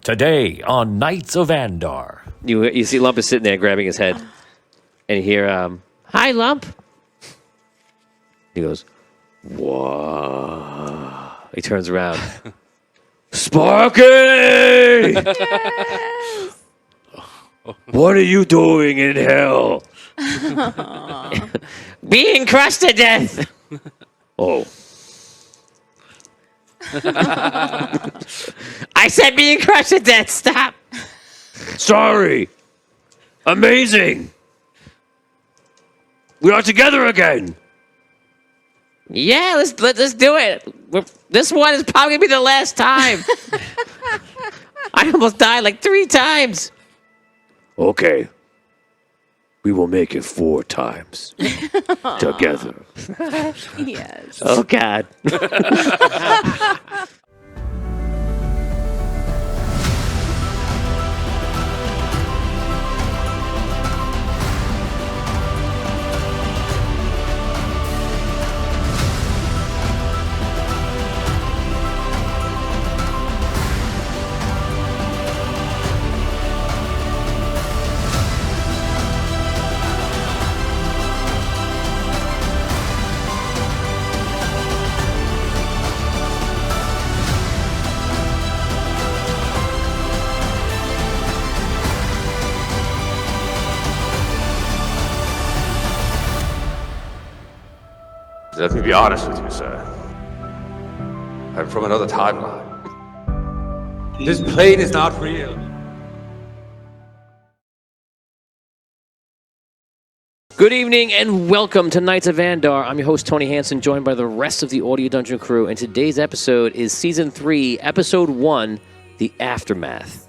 Today on Knights of Andar. You see Lump is sitting there grabbing his head, and you hear, "Hi, Lump." He goes, "Whoa!" He turns around. Sparky! Yes! What are you doing in hell? Being crushed to death. Oh. I said being crushed to death. Stop. Sorry. Amazing. We are together again. Yeah, let's do it. This one is probably gonna be the last time. I almost died like 3 times. Okay. We will make it 4 times. Together. Yes. Oh, God. Let me be honest with you, sir. I'm from another timeline. This plane is not real. Good evening and welcome to Knights of Andar. I'm your host, Tony Hansen, joined by the rest of the Audio Dungeon crew, and today's episode is Season 3, Episode 1, The Aftermath.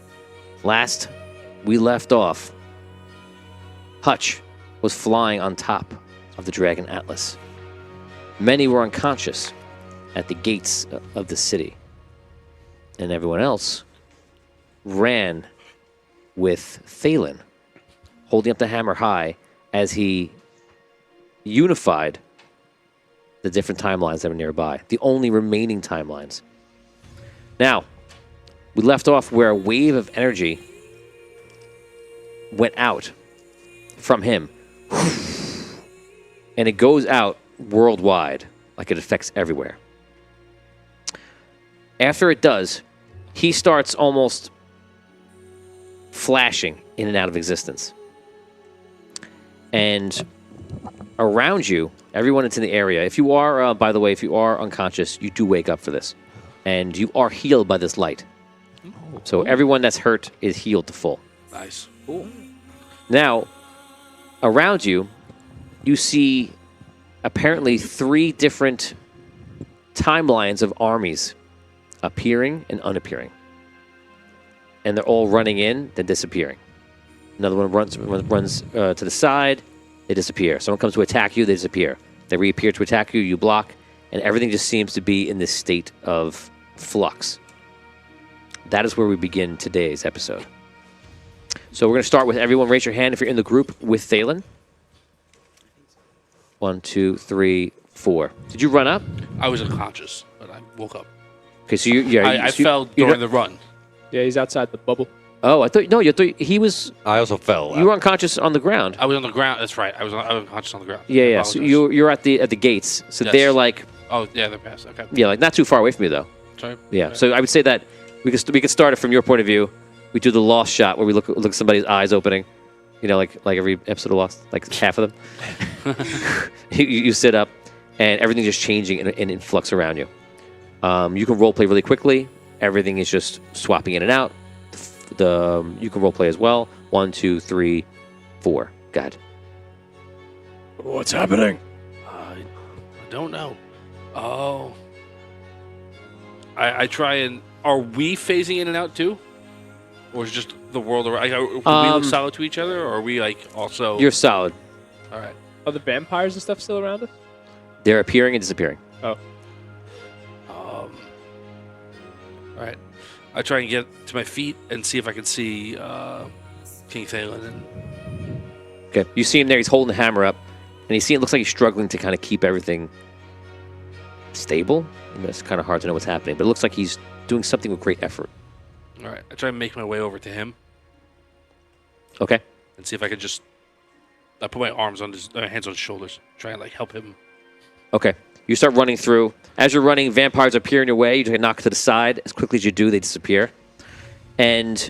Last we left off, Hutch was flying on top of the Dragon Atlas. Many were unconscious at the gates of the city, and everyone else ran with Thalen, holding up the hammer high as he unified the different timelines that were nearby, the only remaining timelines. Now, we left off where a wave of energy went out from him, and it goes out worldwide, like it affects everywhere. After it does, he starts almost flashing in and out of existence. And around you, everyone that's in the area, if you are, by the way, if you are unconscious, you do wake up for this. And you are healed by this light. So everyone that's hurt is healed to full. Nice. Cool. Now, around you, you see apparently 3 different timelines of armies appearing and unappearing. And they're all running in, then disappearing. Another one runs to the side, they disappear. Someone comes to attack you, they disappear. They reappear to attack you, you block, and everything just seems to be in this state of flux. That is where we begin today's episode. So we're going to start with everyone. Raise your hand if you're in the group with Thalen. 1, 2, 3, 4. Did you run up? I was unconscious, but I woke up. Okay, so I fell during the run. Yeah, he's outside the bubble. Oh, I thought he was. I also fell. You were unconscious on the ground. I was on the ground. That's right. I was unconscious on the ground. Yeah, yeah. So you're at the gates. So Yes. they're like. Oh, yeah, they're past. Okay. Yeah, like not too far away from you though. Sorry. Yeah. Okay. So I would say that we could start it from your point of view. We do the Lost shot where we look at somebody's eyes opening. You know, like every episode of Lost, like half of them. you sit up, and everything's just changing and in flux around you. You can role play really quickly. Everything is just swapping in and out. You can role play as well. 1, 2, 3, 4. Go ahead. What's happening? I don't know. Oh. I try and... Are we phasing in and out too? Or is it just the world around? Do we look solid to each other? Or are we like also... You're solid. All right. Are the vampires and stuff still around us? They're appearing and disappearing. Oh. All right. I try and get to my feet and see if I can see King Thalen. And... Okay. You see him there. He's holding the hammer up. And it looks like he's struggling to kind of keep everything stable. And it's kind of hard to know what's happening. But it looks like he's doing something with great effort. All right. I try and make my way over to him Okay. and see if I could just. I put my arms on his hands on his shoulders, try and like help him. Okay. You start running through. As you're running, vampires appear in your way. You take a knock to the side. As quickly as you do, they disappear. And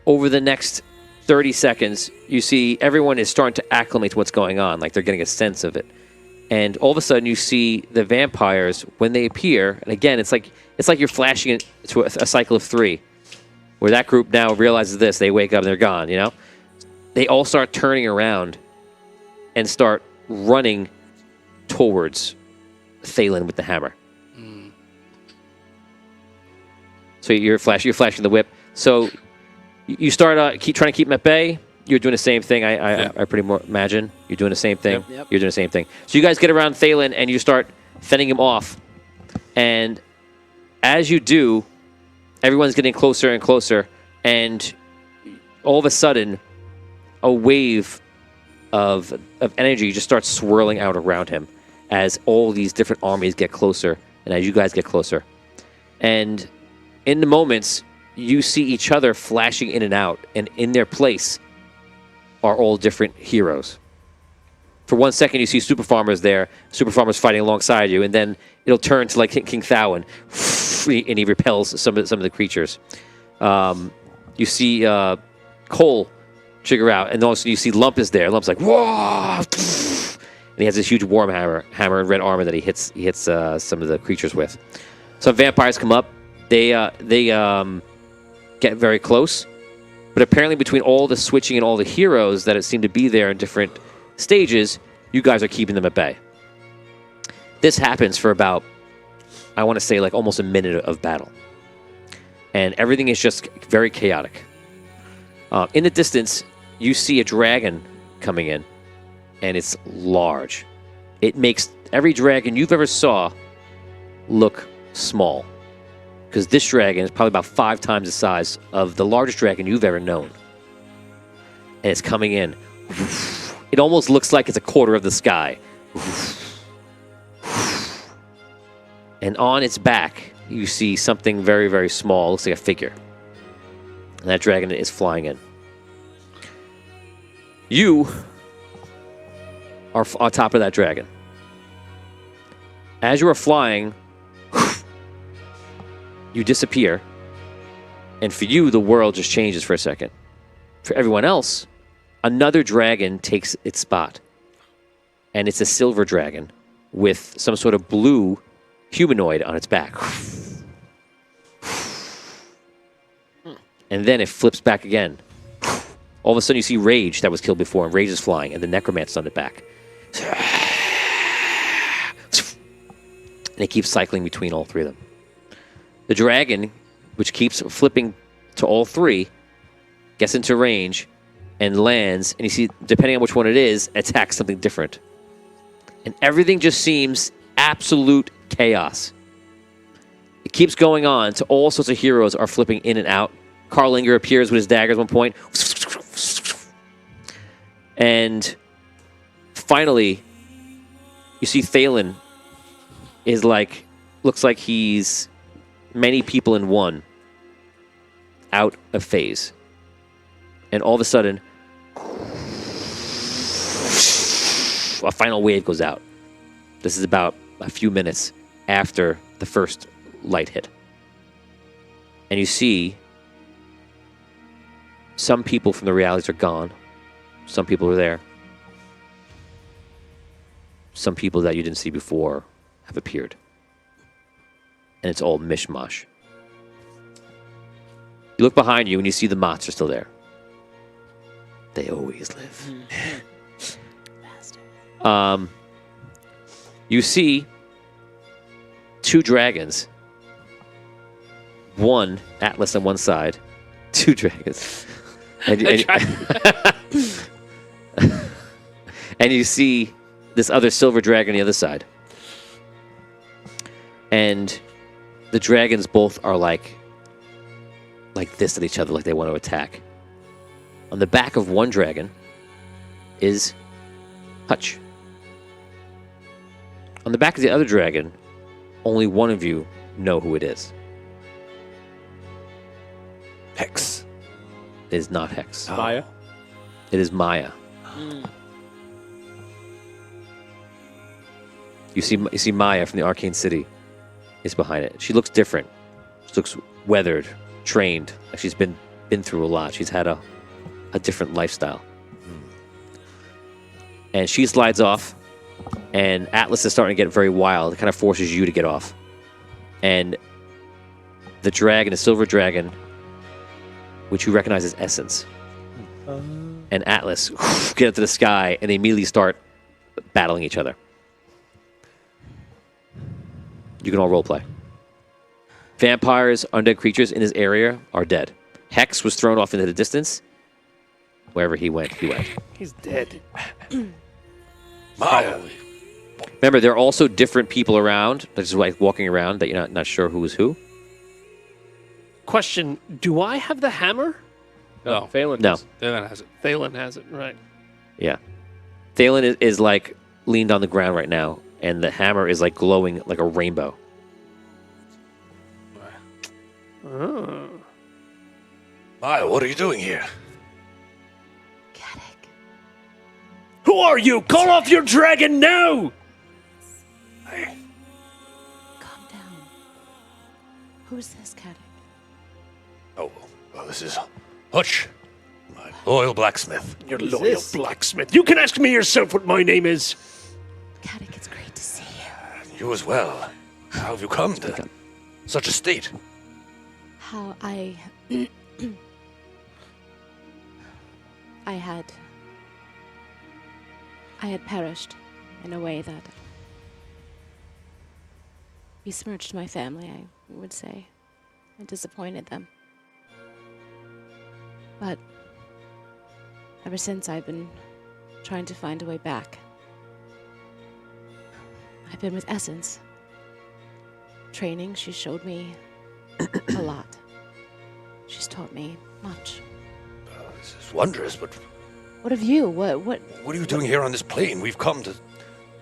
over the next 30 seconds, you see everyone is starting to acclimate to what's going on, like they're getting a sense of it. And all of a sudden, you see the vampires when they appear. And again, it's like you're flashing into a cycle of 3, where that group now realizes this. They wake up and they're gone. You know, they all start turning around and start running towards Thalen with the hammer. So you're flashing the whip. So you start trying to keep them at bay. You're doing the same thing. I pretty more imagine you're doing the same thing. Yep. You're doing the same thing. So you guys get around Thalen and you start fending him off. And as you do, everyone's getting closer and closer. And all of a sudden, a wave of energy just starts swirling out around him as all these different armies get closer and as you guys get closer. And in the moments, you see each other flashing in and out, and in their place are all different heroes. For 1 second, you see Super Farmers there, Super Farmers fighting alongside you, and then it'll turn to like King Thau, and he repels some of the creatures. You see Cole trigger out, and also you see Lump is there. Lump's like, whoa! And he has this huge warm hammer and red armor that he hits some of the creatures with. Some vampires come up. They get very close, but apparently between all the switching and all the heroes that seem to be there in different stages, you guys are keeping them at bay. This happens for about, I want to say, like almost a minute of battle, and everything is just very chaotic. In the distance, you see a dragon coming in, and it's large. It makes every dragon you've ever saw look small, because this dragon is probably about 5 times the size of the largest dragon you've ever known. And it's coming in. It almost looks like it's a quarter of the sky. And on its back, you see something very, very small. Looks like a figure. And that dragon is flying in. You are on top of that dragon. As you are flying, you disappear, and for you, the world just changes for a second. For everyone else, another dragon takes its spot, and it's a silver dragon with some sort of blue humanoid on its back. And then it flips back again. All of a sudden, you see Rage that was killed before, and Rage is flying, and the Necromancer's on the back. And it keeps cycling between all 3 of them. The dragon, which keeps flipping to all 3, gets into range and lands, and you see, depending on which one it is, attacks something different. And everything just seems absolute chaos. It keeps going on to all sorts of heroes are flipping in and out. Carlinger appears with his daggers at one point. And finally, you see Thalen is like, looks like he's many people in one, out of phase. And all of a sudden, a final wave goes out. This is about a few minutes after the first light hit. And you see some people from the realities are gone. Some people are there. Some people that you didn't see before have appeared. And it's all mishmash. You look behind you and you see the Mots are still there. They always live. You see 2 dragons. One Atlas on one side, 2 dragons. And you see this other silver dragon on the other side. And the dragons both are like this at each other, like they want to attack. On the back of one dragon is Hutch. On the back of the other dragon, only one of you know who it is. It is not Hex. Maya. It is Maya. You see Maya from the Arcane City is behind it. She looks different. She looks weathered, trained. Like she's been through a lot. She's had a different lifestyle. And she slides off, and Atlas is starting to get very wild. It kind of forces you to get off. And the dragon, a silver dragon, which you recognize as Essence, and Atlas get up to the sky, and they immediately start battling each other. You can all roleplay. Vampires, undead creatures in this area are dead. Hex was thrown off into the distance. Wherever he went, he went. He's dead. Maya. Remember, there are also different people around, just like walking around, that you're not sure who is who. Question: do I have the hammer? No. Phelan. No. does. Then has it. Thalen has it, right? Yeah. Thalen is like leaned on the ground right now, and the hammer is like glowing like a rainbow. Oh. Maya, what are you doing here? Caddick. Who are you? Call off your dragon now! Calm down. Who's this, Caddick? Oh, well, this is Hutch, my loyal blacksmith. Your loyal blacksmith. You can ask me yourself what my name is. Caddick, it's great to see you. You as well. How have you come to such a state? How I had perished in a way that besmirched my family, I would say. I disappointed them. But ever since, I've been trying to find a way back. I've been with Essence. Training, she showed me a lot. She's taught me much. This is wondrous, but What of you? What? what are you doing here on this plane? We've come to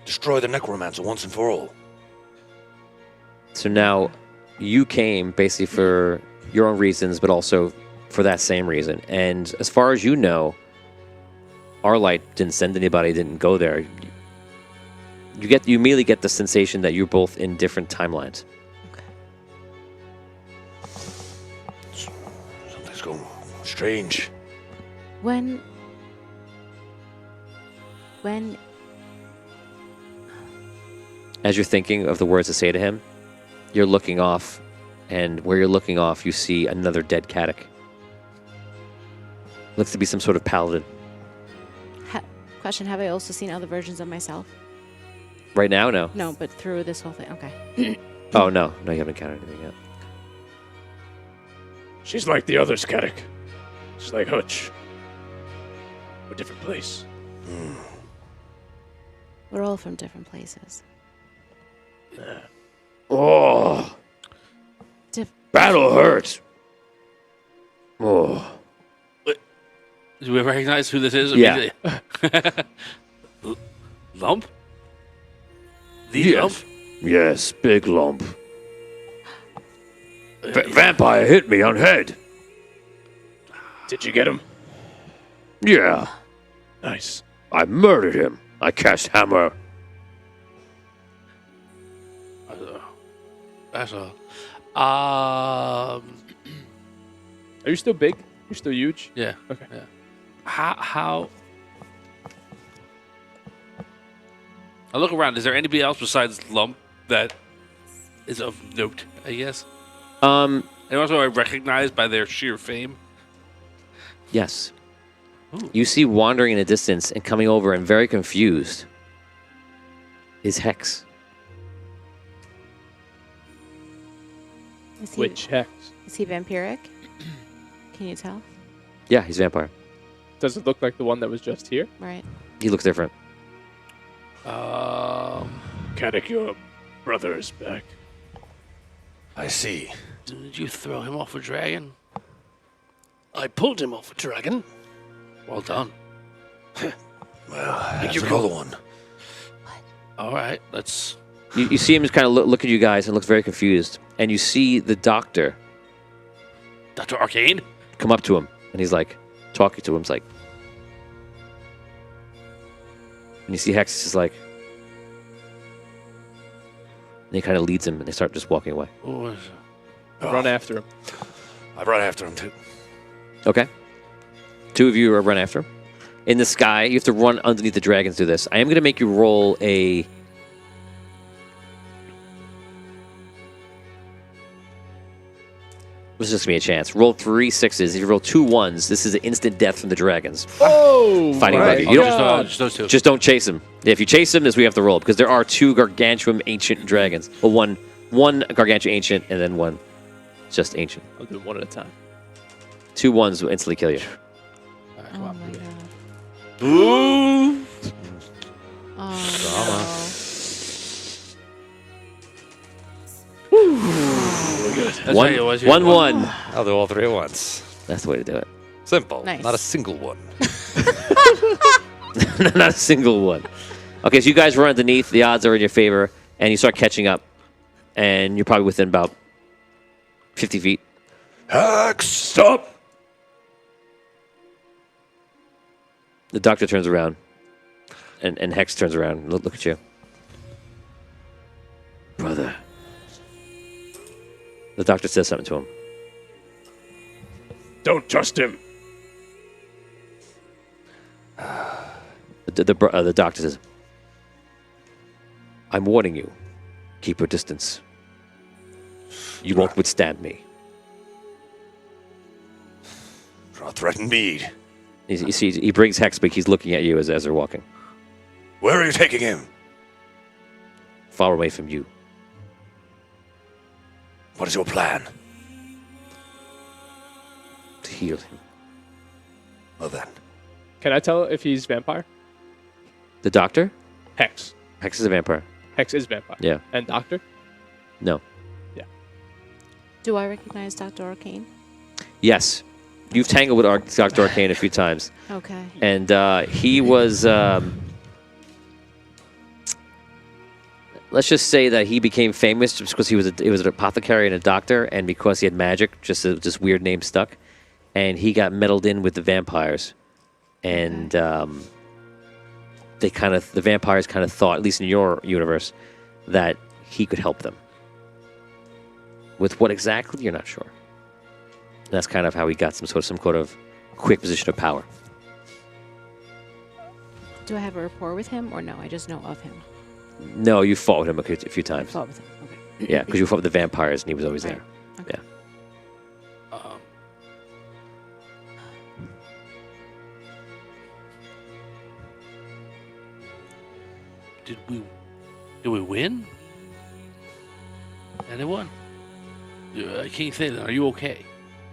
destroy the necromancer once and for all. So now you came basically for your own reasons, but also for that same reason. And as far as you know, Arlight didn't send anybody, didn't go there. You immediately get the sensation that you're both in different timelines. Something's going strange. When As you're thinking of the words to say to him, you're looking off, and where you're looking off, you see another dead Caddick. Looks to be some sort of paladin. question, have I also seen other versions of myself? Right now, no. No, but through this whole thing. Okay. Oh, no. No, you haven't encountered anything yet. She's like the others, Caddick. She's like Hutch. A different place. We're all from different places. Oh, battle hurts. Oh. Do we recognize who this is? Yeah. Lump? The Yes. lump? Yes, big lump. Vampire hit me on head. Did you get him? Yeah, Nice. I murdered him. I cast hammer. That's a. Are you still big? You're still huge? Yeah. Okay. Yeah. How? I look around. Is there anybody else besides Lump that is of note? I guess. And also, I recognize by their sheer fame. Yes. Ooh. You see wandering in the distance and coming over and very confused is Hex. Is he, Which hex? Is he vampiric? Can you tell? Yeah, he's a vampire. Does it look like the one that was just here? Right. He looks different. Caddick, your brother is back. I see. Did you throw him off a dragon? I pulled him off a dragon. Well done. Well, here's another one. All right, let's. You see him just kind of look at you guys and looks very confused. And you see the doctor Dr. Arcane? come up to him. And he's like, talking to him. It's like, and you see Hex is just like, and he kind of leads him, and they start just walking away. Run after him. I run after him too. Okay. 2 of you are run after him. In the sky, you have to run underneath the dragons to do this. I am going to make you roll a... This is just going to be a chance. Roll 3 6s. If you roll 2 1s, this is an instant death from the dragons. Oh! Fighting my above you. You don't, God. Just those two. just don't chase them. If you chase them, this we have to roll, because there are 2 gargantuan ancient dragons. Well, one gargantuan ancient, and then one just ancient. I'll do 1 at a time. 2 1s will instantly kill you. Oh my god. Ooh. Oh That's One, right, it was your 1 1. I'll do all 3 at once. That's the way to do it. Simple. Nice. Not a single one. Not a single one. Okay, so you guys run underneath. The odds are in your favor, and you start catching up, and you're probably within about 50 feet. Hex, stop! The doctor turns around, and Hex turns around and look at you. Brother. The doctor says something to him. Don't trust him. The doctor says, I'm warning you. Keep your distance. You won't withstand me. Do not threaten me. You see, he brings Hex, but he's looking at you as they're walking. Where are you taking him? Far away from you. What is your plan? To heal him. Well then. Can I tell if he's vampire? The doctor? Hex. Hex is a vampire. Hex is vampire. Yeah. And Doctor? No. Do I recognize Dr. Arcane? Yes. You've tangled with Dr. Arcane a few times. Okay. And he was... let's just say that he became famous just because he was an apothecary and a doctor, and because he had magic, just this weird name stuck. And he got meddled in with the vampires. And the vampires kind of thought, at least in your universe, that he could help them. With what exactly, you're not sure. And that's kind of how he got some sort of quick position of power. Do I have a rapport with him or no? I just know of him. No, you fought with him a few times. Fought with him. Okay. Yeah, because you fought with the vampires and he was always Right. there. Okay. Yeah. Did we win? Anyone? King Thalen, are you okay?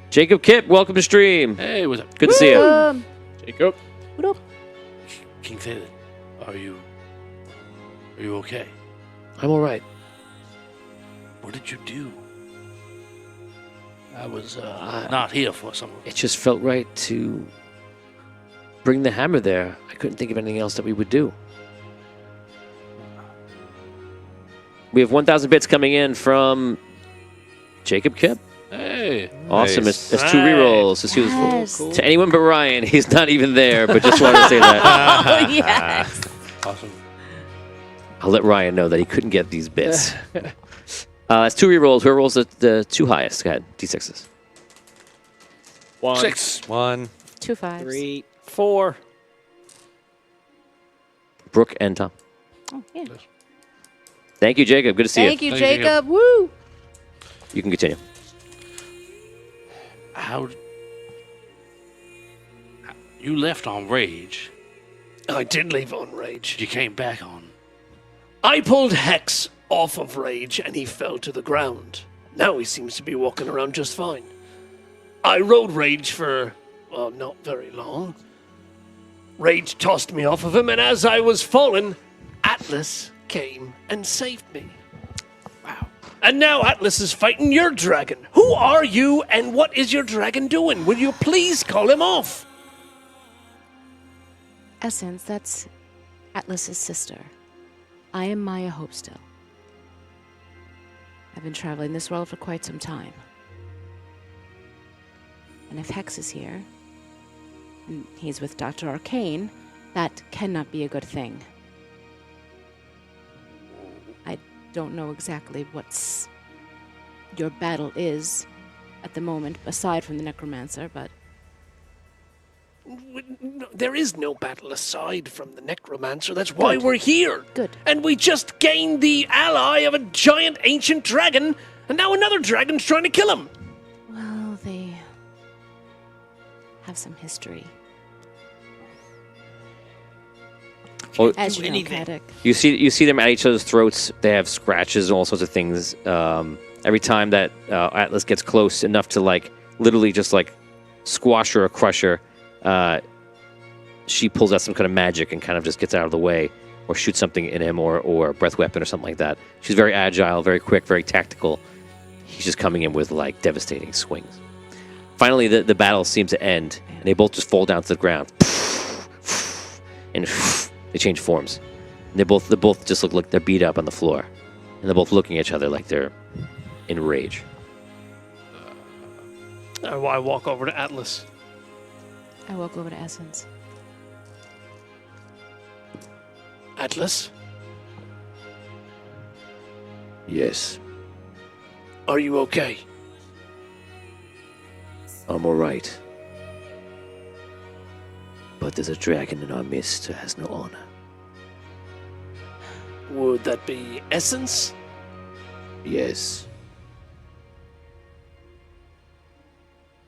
Jacob Kipp, welcome to stream. Hey, what's up? Good to see you. Jacob? What up? King Thalen, are you okay? I'm all right. What did you do? I was not here for some of it. It just felt right to bring the hammer there. I couldn't think of anything else that we would do. We have 1,000 bits coming in from Jacob Kipp. Hey. Awesome. Nice. It's 2 rerolls. This was Yes. to anyone but Ryan. He's not even there, but just wanted to say that. Oh, yes. Awesome. I'll let Ryan know that he couldn't get these bits. That's 2 rerolls. Who rolls the 2 highest? Go ahead. D6s. 1, 6. 1. 2 5s. 3, 4. Brooke and Tom. Oh, yeah. Thank you, Jacob. Good to see Thank you, Thank you, Jacob. Jacob. Woo! You can continue. How you left on Rage? I did leave on Rage. You came back on. I pulled Hex off of Rage and he fell to the ground. Now he seems to be walking around just fine. I rode Rage for, well, not very long. Rage tossed me off of him, and as I was falling, Atlas came and saved me. Wow. And now Atlas is fighting your dragon. Who are you and what is your dragon doing? Will you please call him off? Essence, that's Atlas's sister. I am Maya Hopestill. I've been traveling this world for quite some time. And if Hex is here, he's with Dr. Arcane, that cannot be a good thing. I don't know exactly what's your battle is at the moment, aside from the necromancer, but There is no battle aside from the necromancer. That's why we're here. Good. And we just gained the ally of a giant ancient dragon, and now another dragon's trying to kill him. well, they have some history. Well, As you know, Caddick. you see them at each other's throats. They have scratches and all sorts of things. Every time that Atlas gets close enough to like literally just like squash her or crush her, she pulls out some kind of magic and kind of just gets out of the way, or shoots something in him, or a breath weapon or something like that. She's very agile, very quick, very tactical. He's just coming in with like devastating swings. Finally, the battle seems to end, and they both just fall down to the ground, and they change forms. And they both just look like they're beat up on the floor, and they're both looking at each other like they're in rage. I walk over to Atlas. I walk over to Essence. Atlas, Yes, are you okay? I'm alright. But there's a dragon in our midst who has no honor. Would that be Essence? Yes,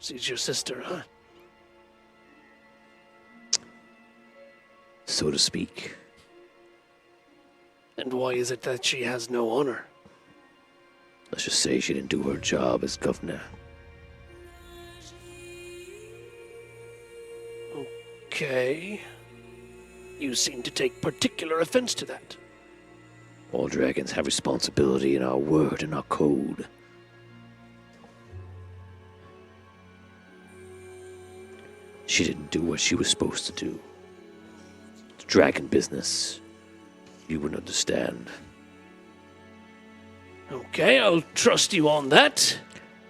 She's your sister, huh? so to speak. And why is it that she has no honor? Let's just say she didn't do her job as governor. Okay. You seem to take particular offense to that. All dragons have responsibility in our word and our code. She didn't do what she was supposed to do. It's dragon business. You wouldn't understand. Okay, I'll trust you on that.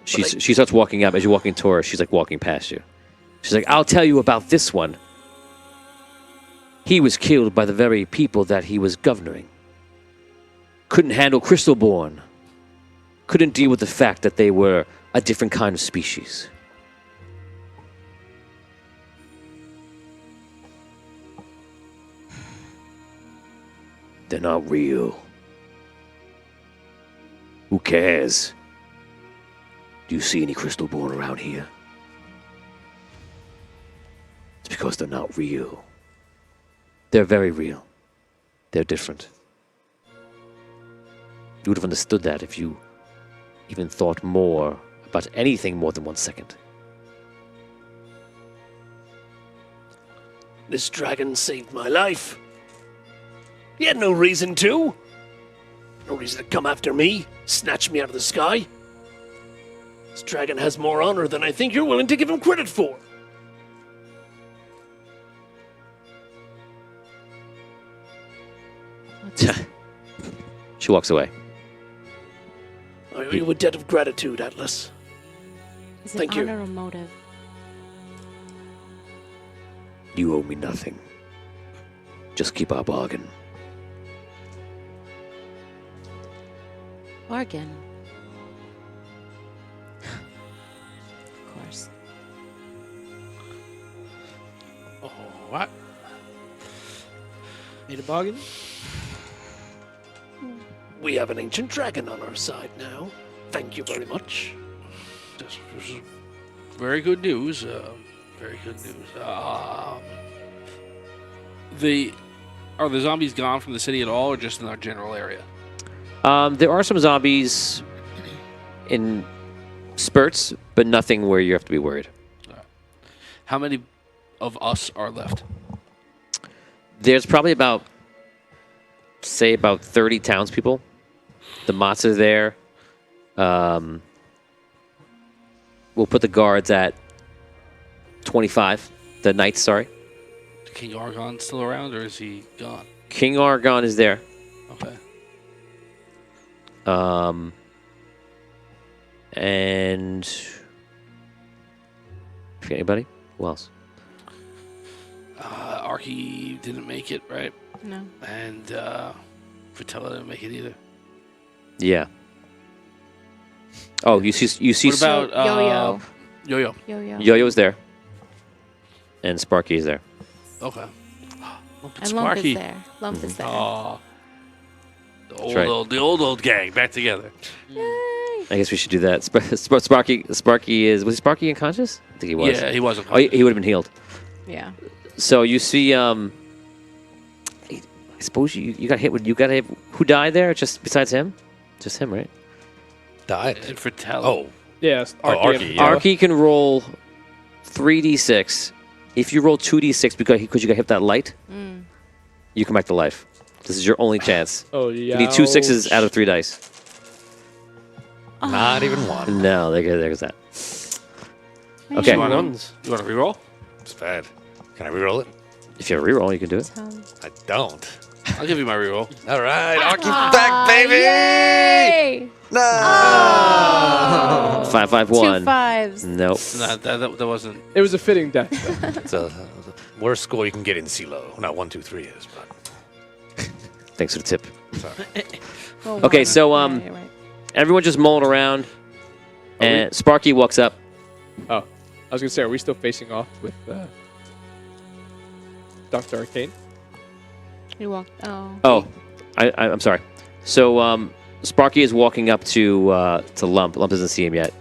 She starts walking up. As you're walking toward her, she's like walking past you. She's like, I'll tell you about this one. He was killed by the very people that he was governing. Couldn't handle Crystalborn. Couldn't deal with the fact that they were a different kind of species. They're not real. Who cares? Do you see any Crystalborn around here? It's because they're not real. They're very real. They're different. You would have understood that if you even thought more about anything more than 1 second. This dragon saved my life. He had no reason to. No reason to come after me, snatch me out of the sky. This dragon has more honor than I think you're willing to give him credit for. She walks away. I owe you a debt of gratitude, Atlas. Is it Thank you. honor or motive? You owe me nothing. Just keep our bargain. Bargain. Of course. Oh, what? Made a bargain? We have an ancient dragon on our side now. Thank you very much. This is very good news. Very good news. Are the zombies gone from the city at all, or just in our general area? There are some zombies in spurts, but nothing where you have to be worried. How many of us are left? There's probably about 30 townspeople. The Mots are there. We'll put the guards at 25. The knights, sorry. Is King Argon still around, or is he gone? King Argon is there. Okay. And forget anybody? Who else? Arky didn't make it, right? No. And Fratella didn't make it either. Yeah. Oh, you see. What about Yo-Yo? Yo-Yo? Yo-Yo. Yo-Yo's there, and Sparky's there. Okay. Lump And Lump is there. Lump is there. Oh, the right. old gang back together. I guess we should do that. Sparky was Sparky unconscious? I think he was. Yeah, he wasn't. Oh, he would have been healed. Yeah. So you see, I suppose you got hit with. You got hit. Who died there? Just besides him? Just him, right? Died. And Fratella. Oh, Yes. Arky. Yeah. Arky can roll 3d6. If you roll 2d6 because you got hit with that light, you come back to life. This is your only chance. Oh yeah. You need 2 6s out of 3 dice. not even one. No, there's that. Okay. You want to reroll? It's bad. Can I reroll it? If you have a reroll, you can do it. I don't. I'll give you my reroll. All right, Arky's back, baby. Yay! No. 5 5 2 1. 5s. Nope. No, that wasn't. It was a fitting death. Though. It's the worst score you can get in CeeLo. Not 1, 2, 3 is, but Thanks for the tip. sorry. Well, Okay, one. so Yeah, you're right. everyone just mulling around, and Sparky walks up. Oh, I was gonna say, are we still facing off with Dr. Arcane? You walked. Oh. Oh, I'm sorry. So Sparky is walking up to Lump. Lump doesn't see him yet,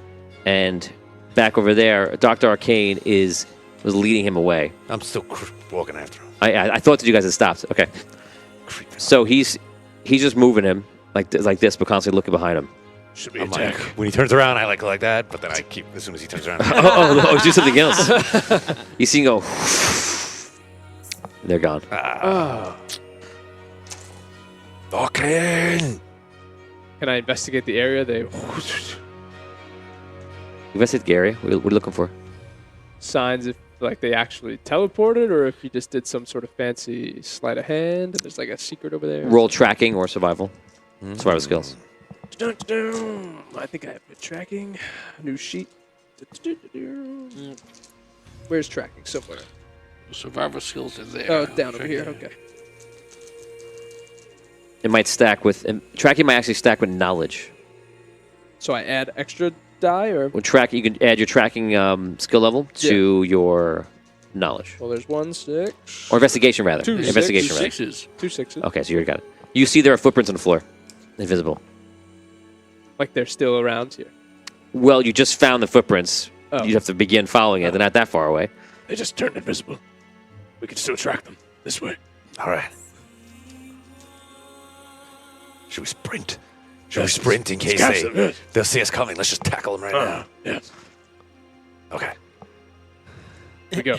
and back over there, Dr. Arcane was leading him away. I'm still walking after him. I thought that you guys had stopped. Okay, Creeping. so he's just moving him like this, but constantly looking behind him. Should be attack. When he turns around, I like that, but then I keep as soon as he turns around. oh, do something else. You see him go. They're gone. Arcane. Can I investigate the area? They Investigate Gary. What are you looking for? signs if like they actually teleported, or if you just did some sort of fancy sleight of hand and there's like a secret over there. Roll tracking or survival. Survival skills. I think I have good tracking. New sheet. Where's tracking? Somewhere. Survivor skills are there. Oh, down over here. Okay. It might stack with tracking. Might actually stack with knowledge. So I add extra die, or When tracking, you can add your tracking skill level to your knowledge well, there's 1 6 or investigation rather. Two Investigation rather. Sixes. 2 6s. Okay, so you already got it. You see there are footprints on the floor, invisible. Like they're still around here. Well, you just found the footprints. Oh. You have to begin following it. They're not that far away. They just turned invisible. We can still track them this way. All right. Should we sprint? Should we sprint in case catch them, yes. they'll see us coming? Let's just tackle them right now. Yes. Okay. Here we go.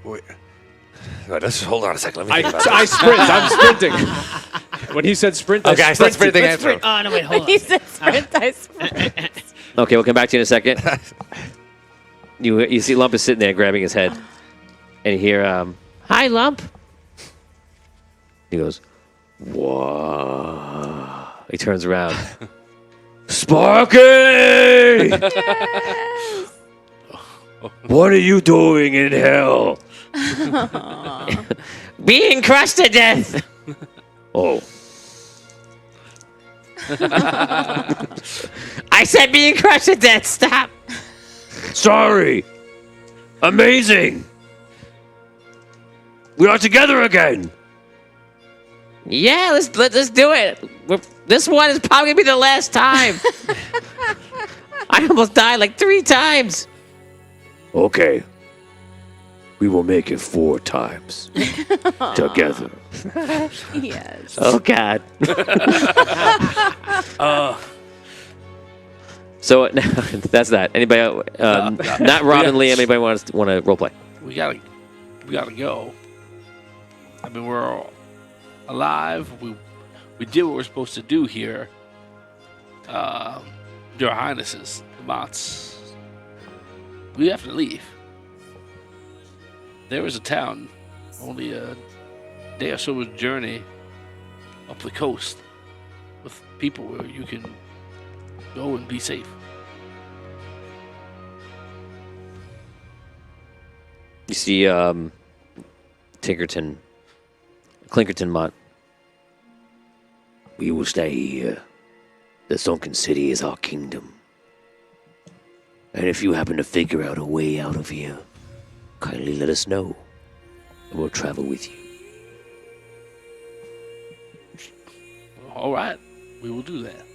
Wait. All right, let's just hold on a second. Let me think about I this. sprint. I'm sprinting. When he said sprint, Okay, I I start sprinted. sprinting after him. Oh, no, wait, hold on. He said sprint, I sprint. Okay, we'll come back to you in a second. You see Lump is sitting there grabbing his head, and you hear, "Hi, Lump." He goes, "Whoa!" He turns around. Sparky! What are you doing in hell? Being crushed to death. Oh. I said being crushed to death. Stop. Sorry. Amazing. We are together again. Yeah, let's do it. This one is probably gonna be the last time. I almost died like 3 times. Okay. We will make it 4 times. Together. Yes. Oh, God. So now, that's that. Anybody? Not Rob and Liam. Anybody want to roleplay? We gotta go. I mean, we're all alive. We did what we're supposed to do here. Your Highnesses, the Mots. We have to leave. There is a town, only a day or so's journey up the coast, with people where you can go and be safe. You see, Clinkerton Mott. We will stay here. The sunken city is our kingdom. And if you happen to figure out a way out of here, kindly let us know, and we'll travel with you. All right, we will do that.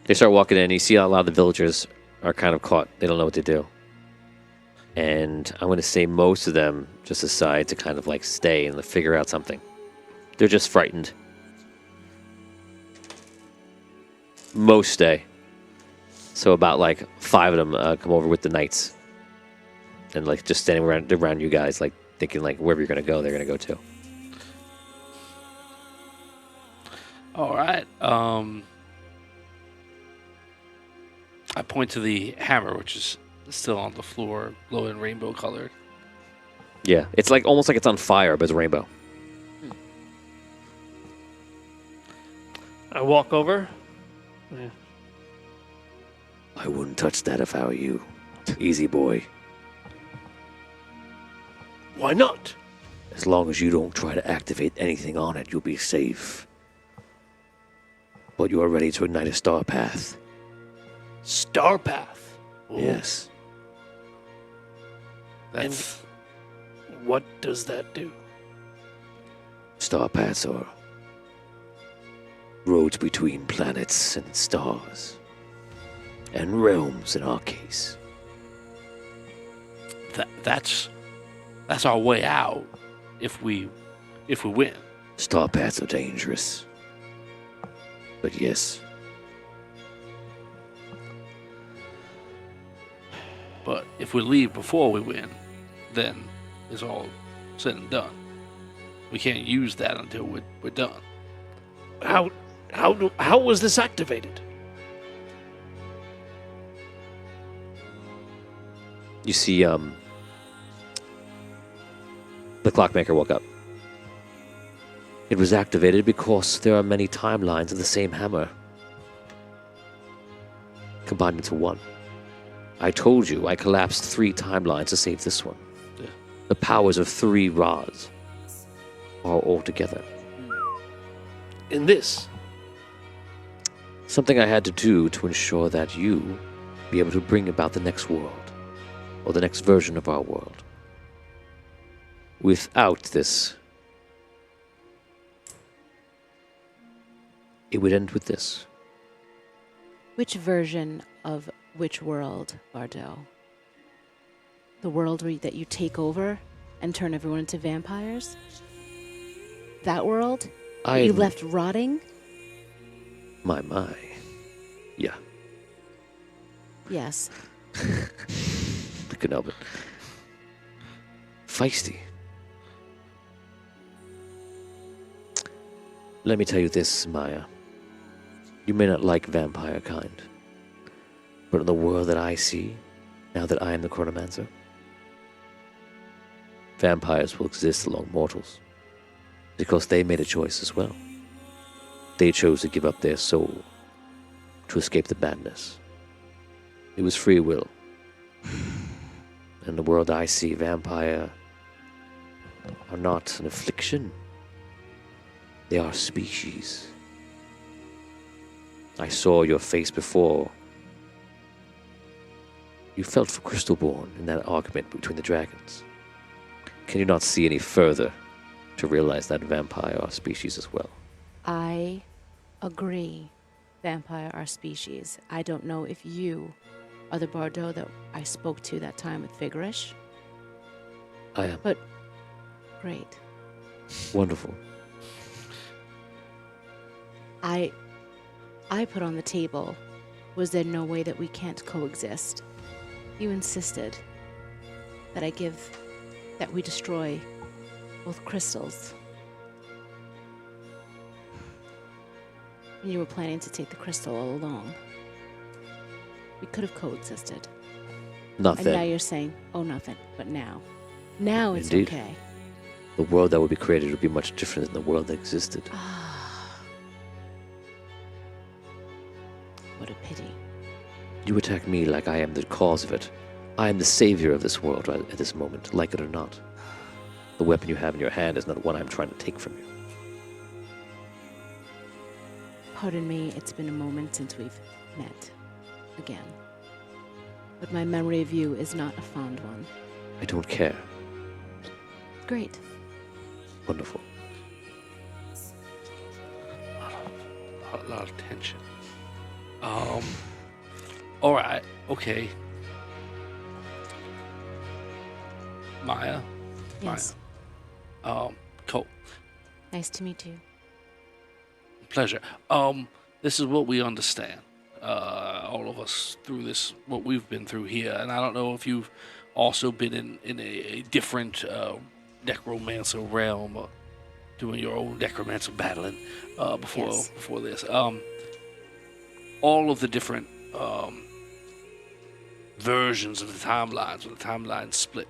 They start walking in. You see a lot of the villagers are kind of caught. They don't know what to do. And I'm going to say most of them just decide to kind of like stay and figure out something. They're just frightened. Most stay. So about like 5 of them come over with the knights. And like just standing around you guys, like thinking like wherever you're going to go, they're going to go too. All right. I point to the hammer, which is still on the floor, glowing rainbow colored. Yeah, it's like almost like it's on fire, but it's a rainbow. I walk over. Yeah. I wouldn't touch that if I were you. Easy, boy. Why not? As long as you don't try to activate anything on it, you'll be safe. But you are ready to ignite a star path. Star path. Ooh. Yes. That's What does that do? Star paths are roads between planets and stars. And realms in our case. that's our way out if we win. Star paths are dangerous. But yes, But if we leave before we win, then it's all said and done. We can't use that until we're done. How was this activated? You see, the clockmaker woke up. it was activated because there are many timelines of the same hammer, combined into one. I told you I collapsed 3 timelines to save this one. Yeah. The powers of 3 rods are all together. In this? Something I had to do to ensure that you be able to bring about the next world, or the next version of our world. Without this, it would end with this. Which version of which world, Bardo? The world that you take over and turn everyone into vampires? That world? That you left rotting? My. Yeah, Yes. I couldn't help it. Feisty. Let me tell you this, Maya. You may not like vampire kind, but in the world that I see, now that I am the Chronomancer, vampires will exist along mortals, because they made a choice as well. They chose to give up their soul to escape the madness. It was free will. In the world I see, vampire are not an affliction. They are species. I saw your face before. You felt for Crystalborn in that argument between the dragons. Can you not see any further to realize that vampire are species as well? I agree. Vampire are species. I don't know if you are the Bardo that I spoke to that time with Figurish. I am. But great. Wonderful. I put on the table, was there no way that we can't coexist? You insisted that we destroy both crystals. And you were planning to take the crystal all along. We could have coexisted. Not And now then. you're saying, oh, nothing, but now. Now it's Indeed. okay. The world that would be created would be much different than the world that existed. What a pity. You attack me like I am the cause of it, I am the savior of this world right at this moment, like it or not. The weapon you have in your hand is not one I'm trying to take from you. Pardon me, it's been a moment since we've met again. But my memory of you is not a fond one. I don't care. Great. Wonderful. A lot of tension. All right. Okay. Maya. Yes. Cool. Nice to meet you. Pleasure. This is what we understand. All of us through this, what we've been through here, and I don't know if you've also been in a different necromancer realm, or doing your own necromancer battling before this. All of the different versions of the timelines, where the timelines split,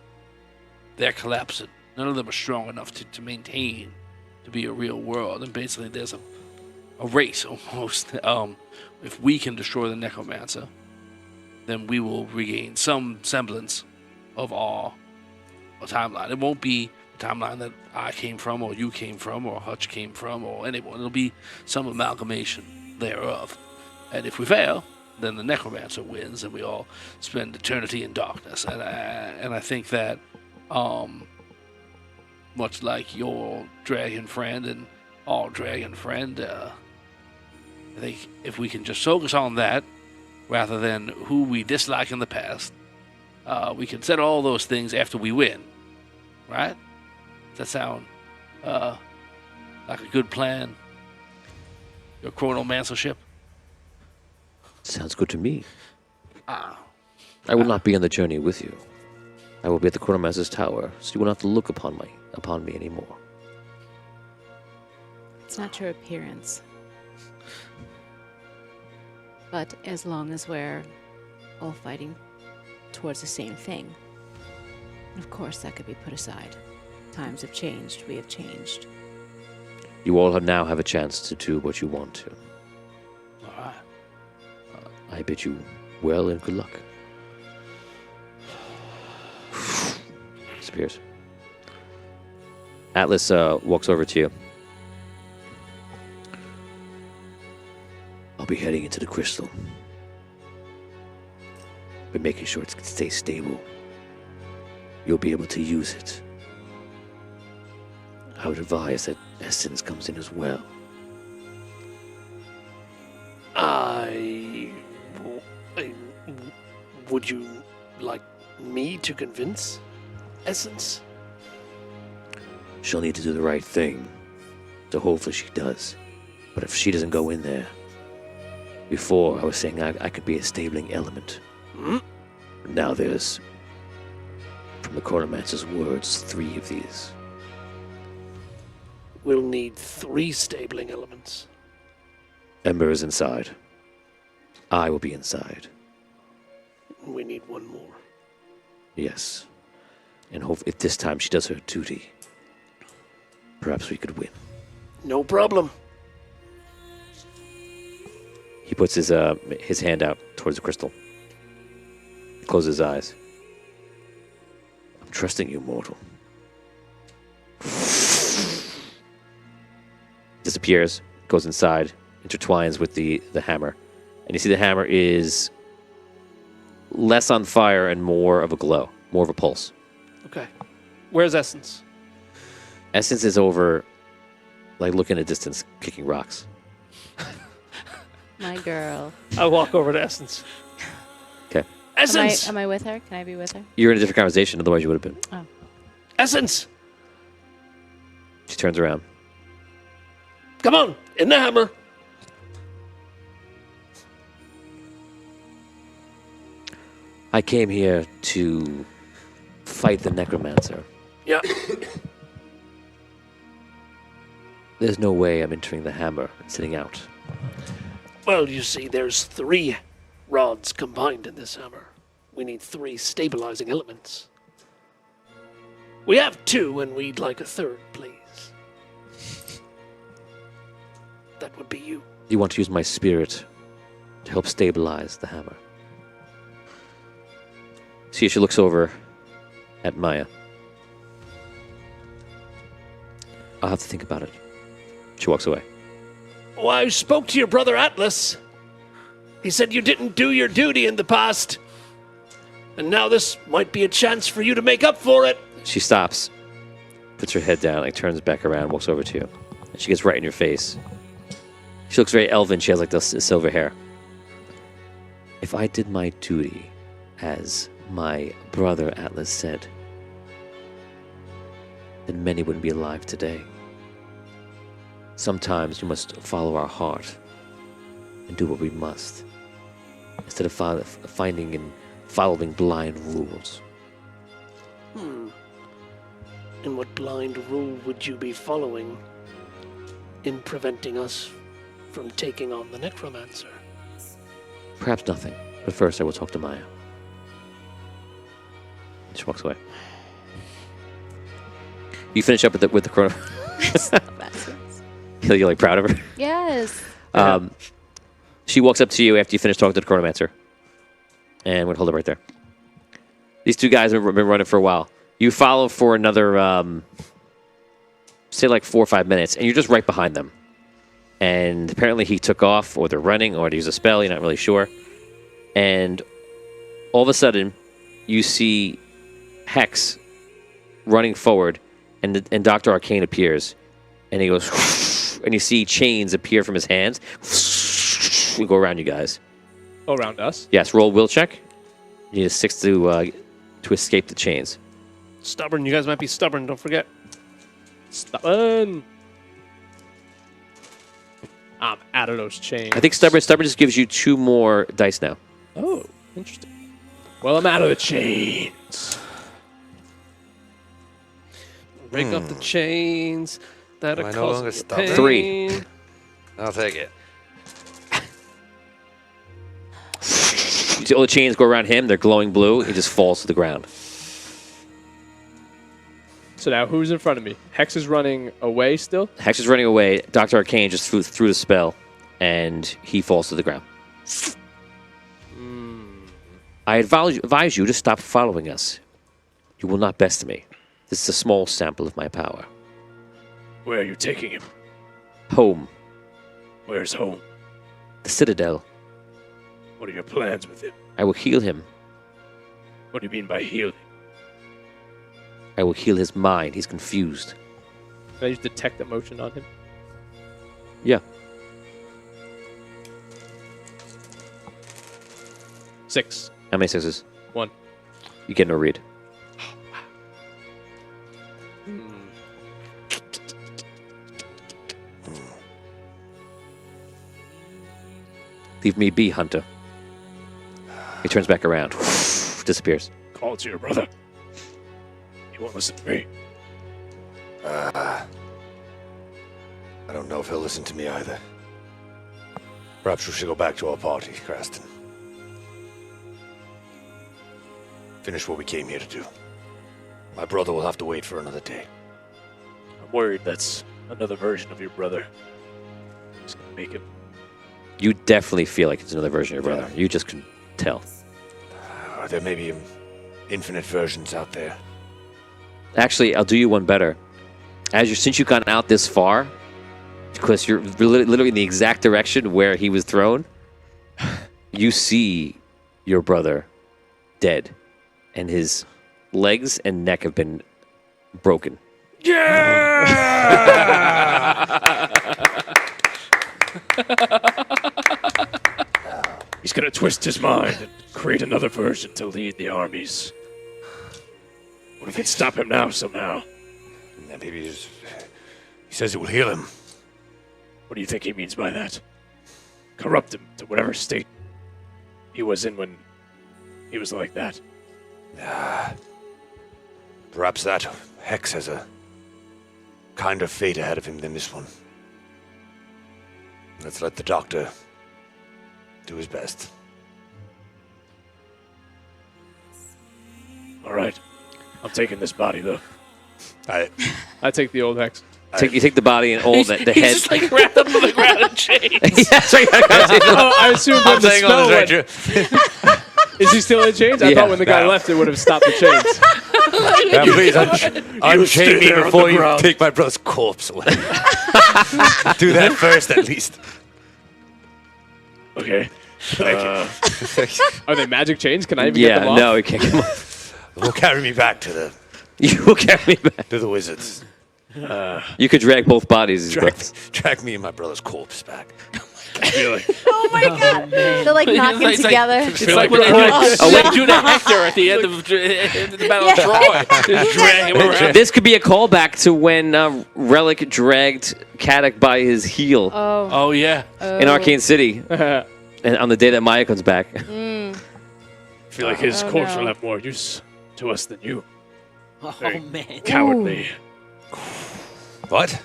they're collapsing. None of them are strong enough to maintain, to be a real world. And basically, there's a race almost. If we can destroy the necromancer, then we will regain some semblance of our timeline. It won't be the timeline that I came from, or you came from, or Hutch came from, or anyone. It'll be some amalgamation thereof. And if we fail, then the necromancer wins, and we all spend eternity in darkness. And I think that, much like your dragon friend and our dragon friend, I think if we can just focus on that, rather than who we dislike in the past, we can settle all those things after we win. Right? Does that sound like a good plan? Your chronomancership? Sounds good to me. I will not be on the journey with you. I will be at the Chronomancer's Tower, so you will not have to look upon me anymore. It's not your appearance. But as long as we're all fighting towards the same thing, of course that could be put aside. Times have changed, we have changed. You all now have a chance to do what you want to. All right. I bid you well and good luck. Disappears. Atlas walks over to you. I'll be heading into the crystal, but making sure it stays stable. You'll be able to use it. I would advise that essence comes in as well. Would you like me to convince Essence? She'll need to do the right thing, so hopefully she does. But if she doesn't go in there, before I was saying I could be a stabling element. Now there's, from the Chronomancer's words, 3 of these. We'll need 3 stabling elements. Ember is inside. I will be inside. We need 1 more. Yes. And hope if this time she does her duty, perhaps we could win. No problem. He puts his hand out towards the crystal. Closes his eyes. I'm trusting you, mortal. Disappears, goes inside, intertwines with the hammer. And you see the hammer is less on fire and more of a glow, more of a pulse. Okay. Where's Essence? Essence is over, like looking at a distance, kicking rocks. My girl. I walk over to Essence. Okay. Essence! Am I with her? Can I be with her? You're in a different conversation, otherwise you would have been. Oh. Essence! She turns around. Come on! In the hammer! I came here to fight the necromancer. Yeah. There's no way I'm entering the hammer and sitting out. Well, you see, there's 3 rods combined in this hammer. We need 3 stabilizing elements. We have 2, and we'd like a 3rd, please. That would be you. You want to use my spirit to help stabilize the hammer. See, she looks over at Maya. I'll have to think about it. She walks away. Oh, I spoke to your brother Atlas. He said you didn't do your duty in the past. And now this might be a chance for you to make up for it. She stops, puts her head down, like turns back around, walks over to you. And she gets right in your face. She looks very elven. She has like this silver hair. If I did my duty, as my brother Atlas said, then many wouldn't be alive today. Sometimes we must follow our heart and do what we must, instead of finding and following blind rules. And what blind rule would you be following in preventing us from taking on the necromancer? Perhaps nothing, but first I will talk to Maya. She walks away. You finish up with the chrono. You're like proud of her. Yes. She walks up to you after you finish talking to the chronomancer, and we'll hold it right there. These two guys have been running for a while. You follow for another, say like 4 or 5 minutes, and you're just right behind them. And apparently he took off, or they're running, or to use a spell, you're not really sure. And all of a sudden, you see Hex running forward, and Dr. Arcane appears. And he goes, and you see chains appear from his hands. We go around you guys. Oh, around us? Yes, roll will check. You need a 6 to escape the chains. Stubborn. You guys might be stubborn. Don't forget. Stubborn. I'm out of those chains. I think stubborn just gives you 2 more dice now. Oh, interesting. Well, I'm out of the chains. Break up the chains. That'll Am I no cause longer me stubborn? pain. 3. I'll take it. You see all the chains go around him. They're glowing blue. He just falls to the ground. So now who's in front of me? Hex is running away still? Hex is running away. Dr. Arcane just threw the spell, and he falls to the ground. I advise you to stop following us. You will not best me. This is a small sample of my power. Where are you taking him? Home. Where's home? The Citadel. What are your plans with him? I will heal him. What do you mean by healing? I will heal his mind. He's confused. Can I just detect emotion on him? Yeah. 6. How many 6s? 1. You get no read. Leave me be, Hunter. He turns back around. Disappears. Call to your brother. He won't listen to me. I don't know if he'll listen to me either. Perhaps we should go back to our party, Kraston. Finish what we came here to do. My brother will have to wait for another day. I'm worried that's another version of your brother. Just gonna make him. You definitely feel like it's another version of your brother. You just can tell. There may be infinite versions out there. Actually, I'll do you one better. Since you've gone out this far, because you're literally in the exact direction where he was thrown, you see your brother dead, and his legs and neck have been broken. He's gonna twist his mind and create another version to lead the armies. What if we can stop him now somehow? And maybe he says it will heal him. What do you think he means by that? Corrupt him to whatever state he was in when he was like that. Perhaps that Hex has a kinder fate ahead of him than this one. Let's let the doctor do his best. All right. I'm taking this body, though. I take the old Hex. You take the body and all the head. He's just like wrapped up on the ground in chains. Yeah, sorry, I assumed when the spell went, Is he still in chains? I Yeah. thought when the guy No. left, it would have stopped the chains. Now, please, unchain me there on before the you ground. take my brother's corpse away. Do that first, at least. Okay. Are they magic chains? Can I even get them off? no, he can't come off. Will carry me back to You will carry me back. the wizards. You could drag both bodies. Drag me and my brother's corpse back. Oh my god. They're like knocking It's like- together. It's like when they do the Hector at the end of the Battle of Troy. Just drag him around. This could be a callback to when Relic dragged Caddock by his heel Oh, yeah. in Arcane City, and on the day that Maya comes back. I feel like his corpse will have more use to us than you. Oh, man. Cowardly. What?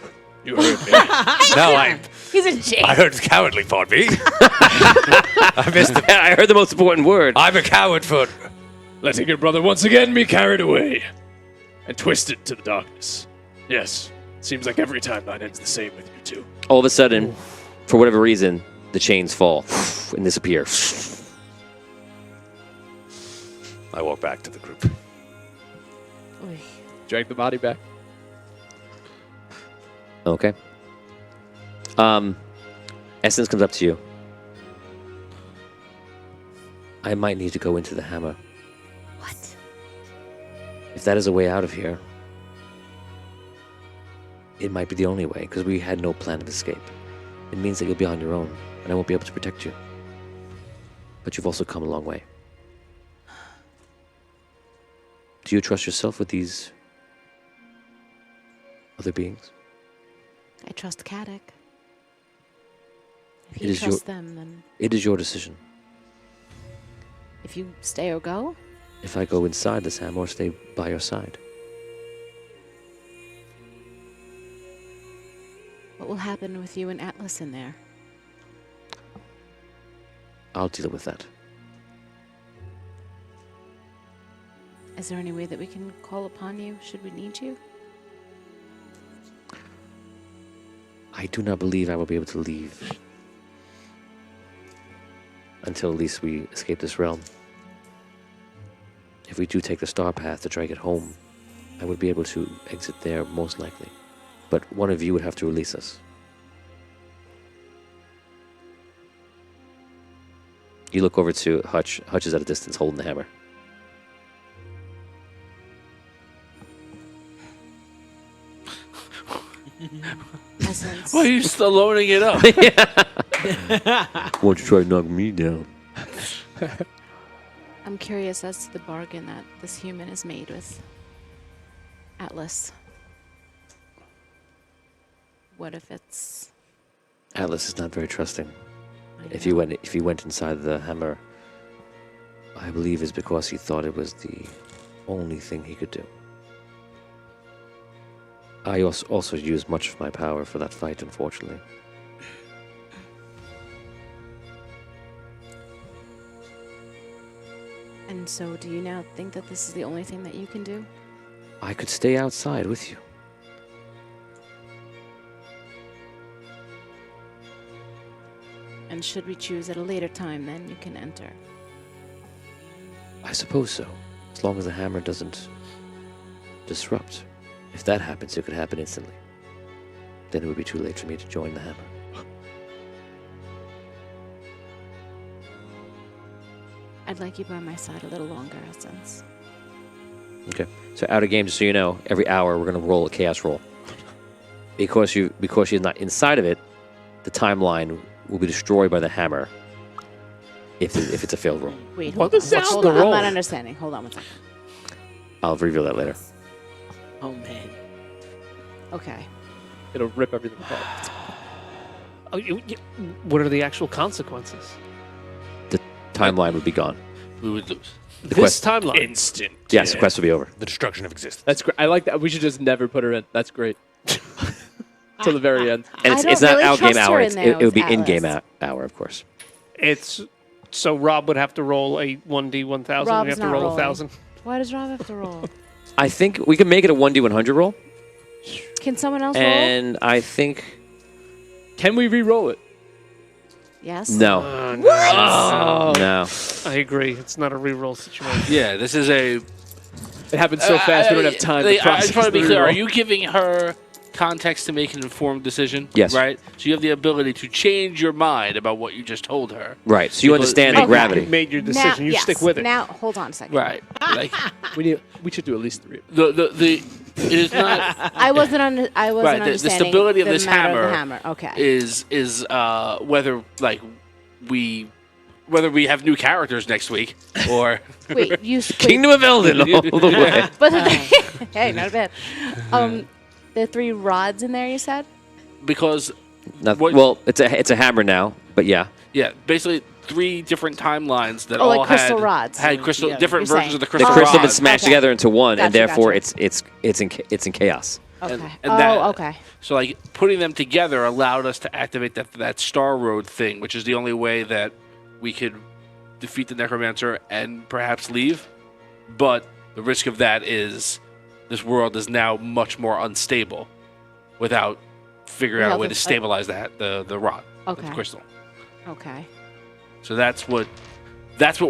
You heard me. No, He's in jail. I heard the cowardly part, me. I missed it. I heard the most important word. I'm a coward for... Letting your brother once again be carried away and twisted to the darkness. Yes, seems like every timeline ends the same with you two. All of a sudden, for whatever reason, the chains fall and disappear. I walk back to the group. Drag the body back. Okay. Essence comes up to you. I might need to go into the hammer. What? If that is a way out of here, it might be the only way, because we had no plan of escape. It means that you'll be on your own, and I won't be able to protect you. But you've also come a long way. Do you trust yourself with these other beings? I trust Caddock. If It you is trust them, then It is your decision. if you stay or go, If I go inside this hammer or stay by your side. what will happen with you and Atlas in there? I'll deal with that. Is there any way that we can call upon you should we need you? I do not believe I will be able to leave until at least we escape this realm. If we do take the star path to try to get home, I would be able to exit there most likely. But one of you would have to release us. You look over to Hutch. Hutch is at a distance holding the hammer. Essence. Why are you still loading it up? Won't you try to knock me down? I'm curious as to the bargain that this human has made with Atlas. What if it's... Atlas is not very trusting. I If know. he went inside the hammer, I believe is because he thought it was the only thing he could do. I also used much of my power for that fight, unfortunately. And so do you now think that this is the only thing that you can do? I could stay outside with you. And should we choose at a later time, then you can enter. I suppose so, as long as the hammer doesn't disrupt. If that happens, it could happen instantly. Then it would be too late for me to join the hammer. I'd like you by my side a little longer, Essence. Okay. So out of game, just so you know, every hour we're gonna roll a chaos roll. Because she's not inside of it, the timeline will be destroyed by the hammer. If it's a failed roll, Wait, What hold on. the sound Hold the on. roll? I'm not understanding. Hold on one second. I'll reveal that later. Oh, man. Okay. It'll rip everything apart. Oh, what are the actual consequences? The timeline would be gone. We would lose. The This quest, timeline. Instant. yes, the quest will be over. The destruction of existence. That's great. I like that. We should just never put her in. That's great. Till the very end. And I it's don't not really out game trust her hour. in It there would be with in game Atlas. hour, of course. It's so Rob would have to roll a 1d 1,000. We Rob's have to not roll rolling. 1,000. Why does Rob have to roll? I think we can make it a 1d100 roll, Can someone else roll? and I think Can we re-roll it? Yes? No. Oh, No. I agree. It's not a reroll situation. Yeah, this is a. It happened so fast we don't have time to I process just want to be the clear. Are reroll. you giving her context to make an informed decision? Yes. Right? So you have the ability to change your mind about what you just told her. Right. So you Because- understand the Okay. gravity. You made your Now, decision. You yes. stick with it. Now, hold on a second. Right. Like, We should do at least 3. the it is not. I wasn't Right, the understanding stability of the this matter of the hammer hammer. Okay. is whether we have new characters next week or Wait, you Kingdom of Elden all the way. But hey, not bad. The 3 rods in there. You said. because Nothing. Well, it's a hammer now, but yeah. yeah, basically 3 different timelines that Oh, all like crystal had rods. crystal Yeah. different You're versions saying. of the The crystal crystal been rods. smashed Okay. together into one, and Gotcha, therefore gotcha. it's in chaos. Okay. and that- okay. So like putting them together allowed us to activate that Star Road thing, which is the only way that we could defeat the Necromancer and perhaps leave. But the risk of that is this world is now much more unstable without figuring out a way to stabilize the rod, Okay. the crystal. Okay. So that's what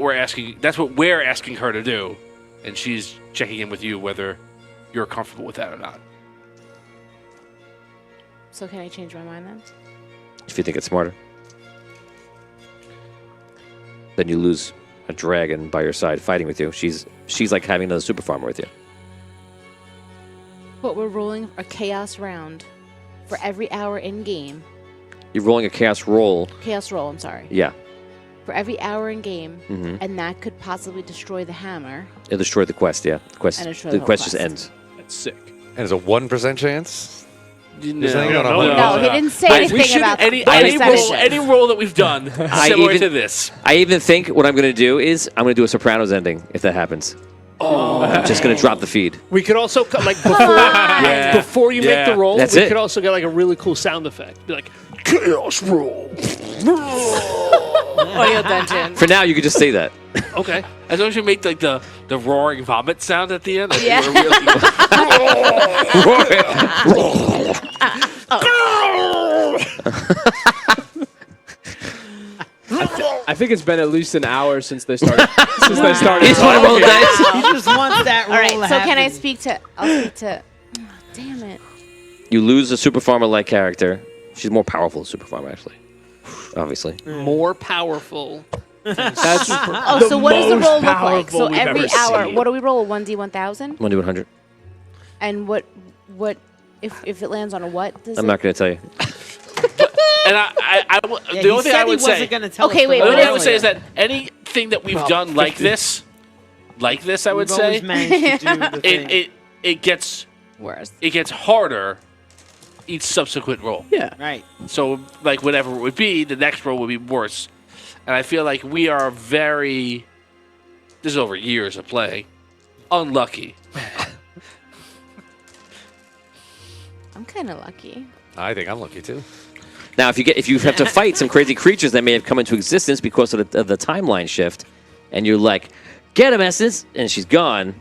we're asking. That's what we're asking her to do, and she's checking in with you whether you're comfortable with that or not. So can I change my mind then? If you think it's smarter, then you lose a dragon by your side fighting with you. She's like having another super farmer with you. But we're rolling a chaos round for every hour in game. You're rolling a chaos roll. Chaos roll. I'm sorry. Yeah. For every hour in game, Mm-hmm. and that could possibly destroy the hammer. It'll destroy the quest. Yeah. The quest. And destroy The the whole quest just quest. ends. That's sick. And it's a 1% chance? No, You're saying on a no, hundred- No, he didn't say We anything should about any percentage. roll that we've done similar even- to this. I even think what I'm going to do is I'm going to do a Sopranos ending if that happens. Oh. I'm just going to drop the feed. We could also like before Yeah. before you make Yeah. the roll. That's we it. could also get like a really cool sound effect. Be like chaos roll. Audio dungeon. For now, you could just say that. Okay. As long as you make like the roaring vomit sound at the end. I think Yeah. I think it's been at least an hour since they started. since they started. You just want to roll the dice? He just wants that roll All right. to So can I happen. speak to? I'll speak to. Oh, damn it. You lose a super farmer-like character. She's more powerful than super farmer, actually. Obviously. More powerful. That's Oh, so what does the most roll look like? powerful So we've every ever hour, seen. what do we roll? A 1d1000? 1d100. And what if it lands on a what? Does I'm it? not going to tell you. And Yeah, the he only thing said I he would wasn't say, gonna tell Okay, us wait, the the only what thing I roll would say is earlier. that anything that we've done like this, I would We've always say, managed to do the thing. it gets Worse. harder each subsequent roll. yeah. Right. So like whatever it would be, the next roll would be worse. And I feel like we are very. This is over years of playing. Unlucky. I'm kind of lucky. I think I'm lucky too. Now, if you have to fight some crazy creatures that may have come into existence because of the timeline shift, and you're like, get him, Essence, and she's gone,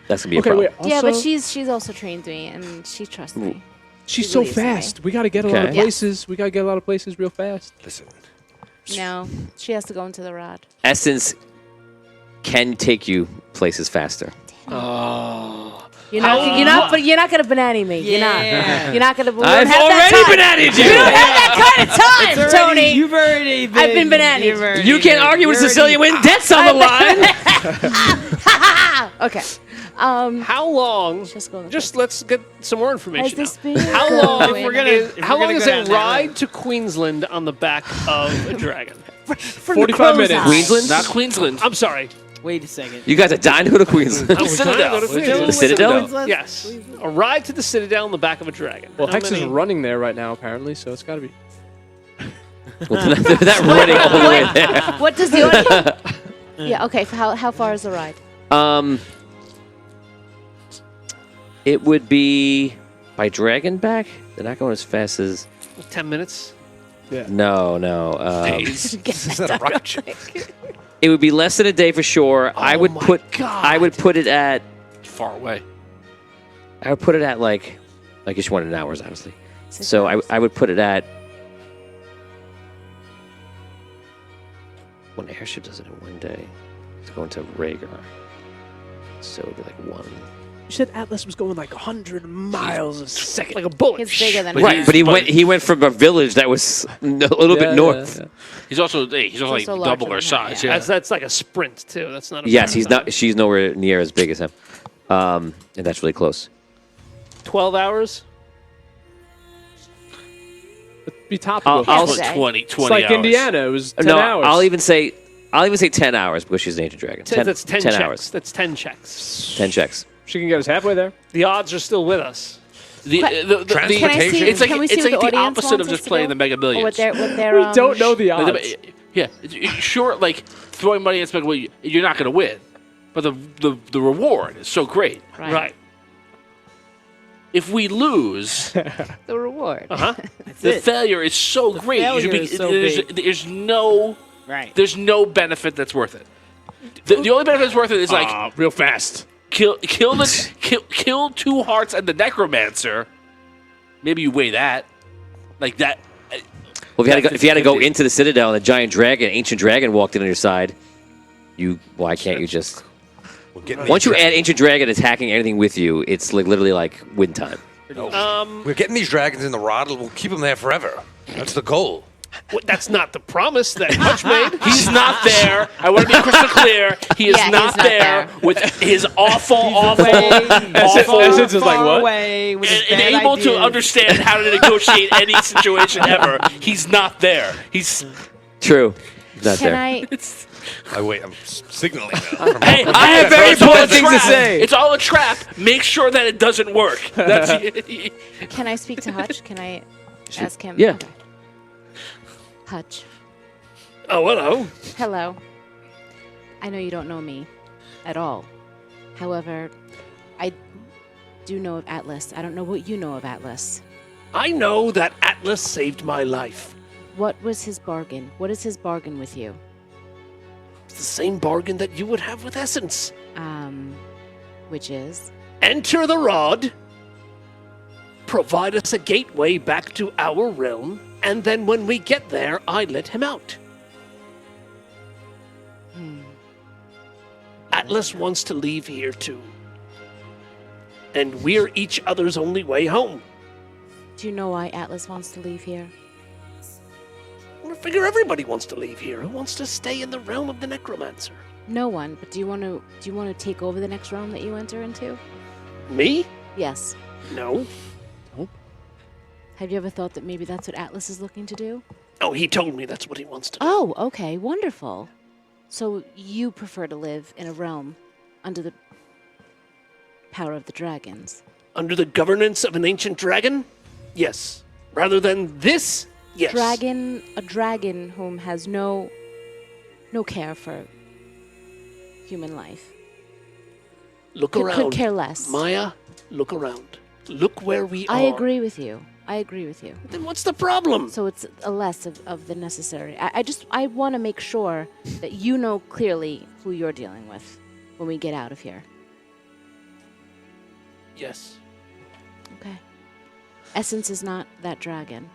that's going to be a Okay, problem. wait. Also, Yeah, but she's also trained me and she trusts me. she's she so believes in me. fast. We got to get a lot of Okay. places. We got to get a lot of places real fast. Listen. No, she has to go into the rod. Essence can take you places faster. You're not gonna banana me. Yeah. You're not gonna. We I've don't have already that time. bananaed We you! don't have that kind of time, It's already- Tony. You've already been. I've been bananaed. you've already You can't been- argue with you're Sicilian already- when debt's on the line! Okay. How long? Just go. Let's get some more Has information. this Now. been? How long? If we're gonna- if how we're long gonna is go a down that ride road. to Queensland on the back of a dragon? 45 minutes. Queensland? Not Queensland. I'm sorry. Wait a second. You guys are dying to go to Queensland. I'm Citadel. trying to go to Queensland. The Citadel? Queensland? Yes. A ride to the Citadel on the back of a dragon. Well, How Hex is many- running there right now, apparently, so it's got to be. Well, they're not running all the way there. What does the audio? Yeah. Okay. How far is the ride? It would be by dragon back. They're not going as fast as. 10 minutes. No. Is that a rocket ship? It would be less than a day for sure. I would my put. God. I would put it at. Far away. I would put it at like. I guess you wanted in hours, honestly. So I would put it at One airship does it in one day. It's going to Rhaegar. So it'd be like one. You said Atlas was going like 100 miles a second. Like a bullet. It's bigger than Right, but he went from a village that was a little bit north. He's also like also larger double her than size. that, Yeah. That's like a sprint too. That's not. A Yes, he's marathon. not. She's nowhere near as big as him, and that's really close. 12 hours. Be topical. I'll- Yes. 20 it's like hours. Indiana. It was 10 no, hours. I'll even say 10 hours because she's an ancient dragon. That's 10 checks. hours. That's 10 checks. 10 checks. She can get us halfway there. The odds are still with us. Transportation. Can I see, It's like can we see it's what like the the audience opposite wants of us just to playing do? the Mega Millions. Or what their We don't know the Like, odds. yeah, sure. Like throwing money at Mega Millions, you're not going to win, but the reward is so great. Right. If we lose, the reward. the failure is so great. failure is so big. There's no Right. there's no benefit that's worth it. The only benefit that's worth it is like Real fast. kill 2 hearts and the necromancer. Maybe you weigh that, like that. Well, if you had to go 50-50. into the citadel and a giant dragon, ancient dragon walked in on your side, why can't you just? We're getting Once you add ancient dragon attacking anything with you, it's like literally like win time. we're getting these dragons in the rod. We'll keep them there forever. That's the goal. Well, that's not the promise that Hutch made. He's not there. I want to be crystal clear. He is Yeah, not, he's not there there. with his awful Essence is like, what? Away with his and bad able to ideas. understand how to negotiate any situation ever. He's not there. He's True, not Can there. I? I'm signaling now. From hey, I have very it's all important a things to trap. say. It's all a trap. Make sure that it doesn't work. That's Can I speak to Hutch? Can I ask him? Yeah. Okay. Hutch. Oh, hello. Hello. I know you don't know me at all. However, I do know of Atlas. I don't know what you know of Atlas. I know that Atlas saved my life. What was his bargain? What is his bargain with you? It's the same bargain that you would have with Essence. Which is? Enter the rod, provide us a gateway back to our realm, and then when we get there, I let him out. Atlas wants to leave here too. And we're each other's only way home. Do you know why Atlas wants to leave here? I figure everybody wants to leave here. Who wants to stay in the realm of the necromancer? No one. But do you want to take over the next realm that you enter into? Me? Yes. No. Have you ever thought that maybe that's what Atlas is looking to do? Oh, he told me that's what he wants to do. Oh, okay, wonderful. So you prefer to live in a realm under the power of the dragons? Under the governance of an ancient dragon? Yes. Rather than this? Yes. A dragon whom has no care for human life. Look Could around. care less. Maya, look around. Look where we are. I agree with you. Then what's the problem? So it's a less of the necessary. I want to make sure that you know clearly who you're dealing with when we get out of here. Yes. Okay. Essence is not that dragon.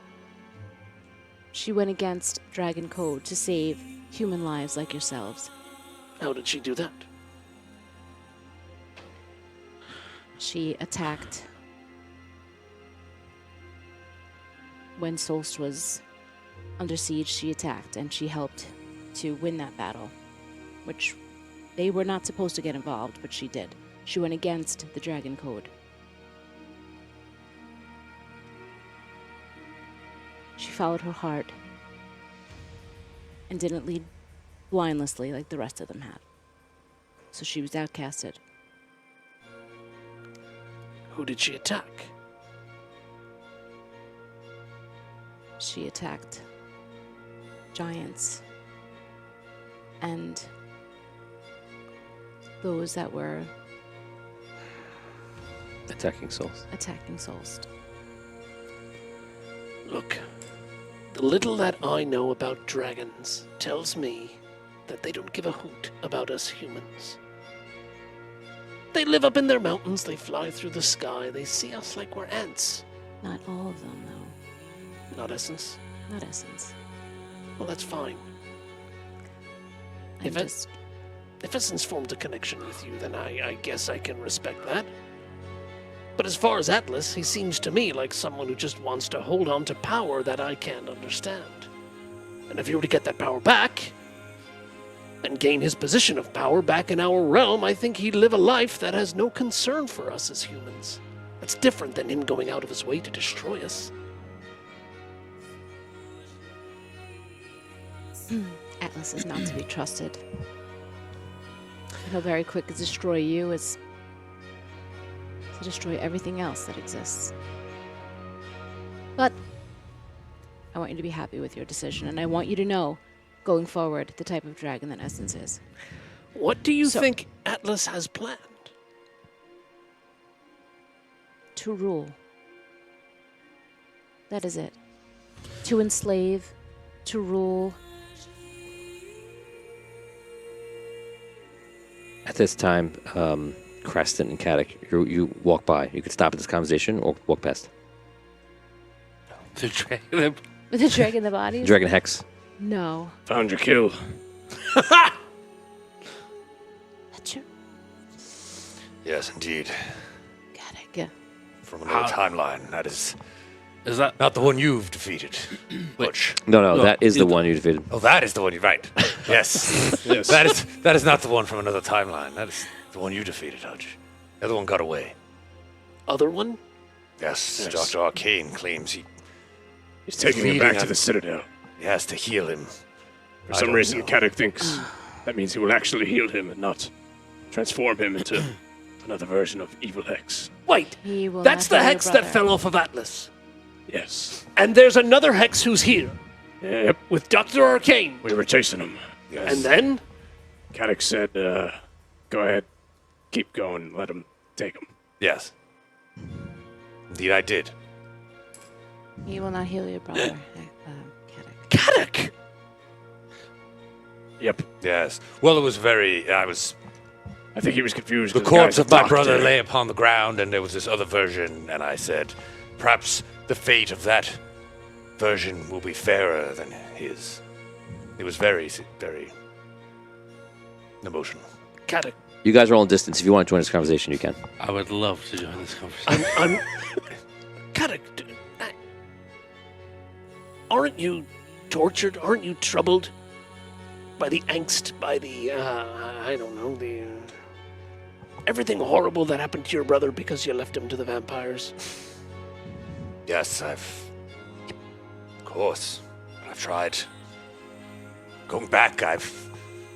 She went against Dragon Code to save human lives like yourselves. How did she do that? She attacked when Solst was under siege. She attacked and she helped to win that battle, which they were not supposed to get involved, but she did. She went against the Dragon Code. She followed her heart and didn't lead blindlessly like the rest of them had. So she was outcasted. Who did she attack? She attacked giants and those that were Attacking souls. attacking Solst. Look, the little that I know about dragons tells me that they don't give a hoot about us humans. They live up in their mountains, they fly through the sky, they see us like we're ants. Not all of them, though. Not Essence. Not Essence. Well, that's fine. If Essen's formed a connection with you, then I guess I can respect that. But as far as Atlas, he seems to me like someone who just wants to hold on to power that I can't understand. And if he were to get that power back, and gain his position of power back in our realm, I think he'd live a life that has no concern for us as humans. That's different than him going out of his way to destroy us. Atlas is not to be trusted. He'll very quick destroy you as to destroy everything else that exists. But I want you to be happy with your decision, and I want you to know, going forward, the type of dragon that Essence is. What do you think Atlas has planned? To rule. That is it. To enslave, to rule. At this time, Creston and Caddick, you walk by. You could stop at this conversation or walk past. The dragon. With the dragon the bodies? Dragon Hex. No. Found your kill. That's your Yes, indeed. Caddick. From another timeline. That is Is that not the one you've defeated. Butch. No, No, that is the either. one you defeated. Oh, that is the one you right. Yes. Yes. That is not the one from another timeline. That is the one you defeated, Hutch. The other one got away. Other one? Yes, Yes. Dr. Arcane claims He's taking him Feeding back to on- the Citadel. he has to heal him. For I some don't reason, know. Caddick thinks that means he will actually heal him and not transform him into another version of Evil Hex. Wait, He will that's not the heal your hex that brother. fell off of Atlas. Yes. And there's another hex who's here, Yep. with Dr. Arcane. We were chasing him. Yes. And then? Caddick said, go ahead, keep going, let him take him. Yes. Indeed, I did. He will not heal your brother, Caddick. Caddick! Yep. Yes. Well, it was I think he was confused. the 'cause corpse guy's of my doctor. brother lay upon the ground, and there was this other version, and I said, perhaps the fate of that version will be fairer than his. It was very, very emotional. Caddick, You guys are all in distance. If you want to join this conversation, you can. I would love to join this conversation. I'm Caddick, aren't you tortured? Aren't you troubled by the angst, by the, I don't know, the, everything horrible that happened to your brother because you left him to the vampires? Yes, of course. I've tried. Going back, I've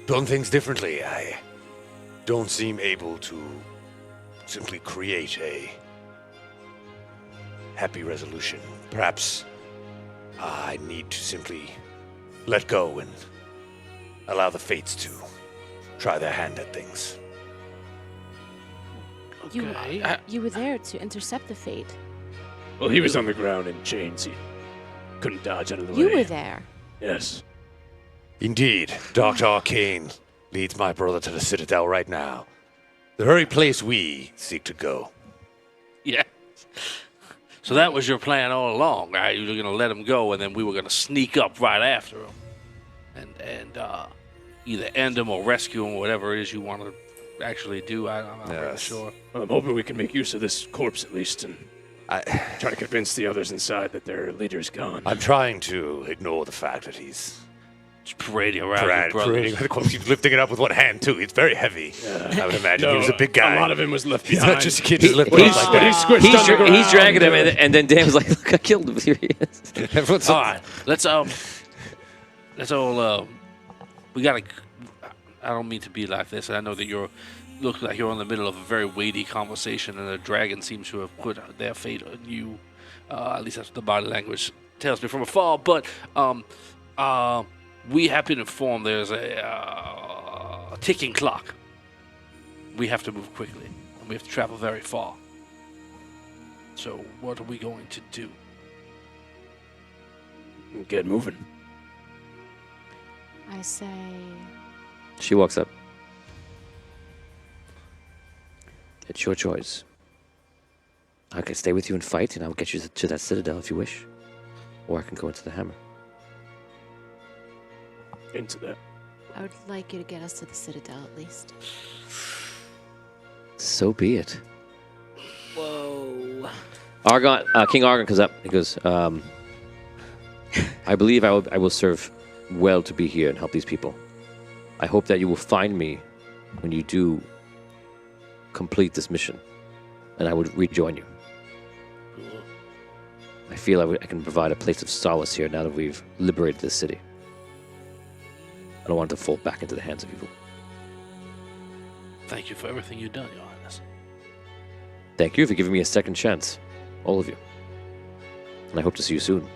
done things differently. I don't seem able to simply create a happy resolution. Perhaps I need to simply let go and allow the fates to try their hand at things. Okay. You were there to intercept the fate. Well, he was on the ground in chains. He couldn't dodge out of the way. You were there. Yes. Indeed, Dr. Arcane leads my brother to the Citadel right now. The very place we seek to go. Yeah. So that was your plan all along, right? You were going to let him go, and then we were going to sneak up right after him, and either end him or rescue him, or whatever it is you want to actually do. I'm not really Yes. sure. Well, I'm hoping we can make use of this corpse at least and try to convince the others inside that their leader's gone. I'm trying to ignore the fact that he's Just parading around your brothers. parading the corpse. He's lifting it up with one hand, too. It's very heavy, I would imagine. He was a big guy. A lot of him was left He's behind. not just a kid who's lifting But up like he's that. squished on the ground. He's dragging him, and then Dan was like, "Look, I killed him." Here he is. Everyone's All right, let's all. We gotta. I don't mean to be like this. I know that look like you're in the middle of a very weighty conversation, and the dragon seems to have put their fate on you. At least that's what the body language tells me from afar. But we have been informed there's a ticking clock. We have to move quickly, and we have to travel very far. So what are we going to do? Get moving. I say, She walks up. It's your choice. I can stay with you and fight, and I'll get you to that citadel if you wish. Or I can go into the hammer. Into that. I would like you to get us to the Citadel at least. So be it. Whoa. Argon, King Argon comes up. He goes, I believe I will serve well to be here and help these people. I hope that you will find me when you do complete this mission, and I would rejoin you. I feel I can provide a place of solace here now that we've liberated this city. I don't want it to fall back into the hands of evil. Thank you for everything you've done, Your Highness. Thank you for giving me a second chance, all of you. And I hope to see you soon. Do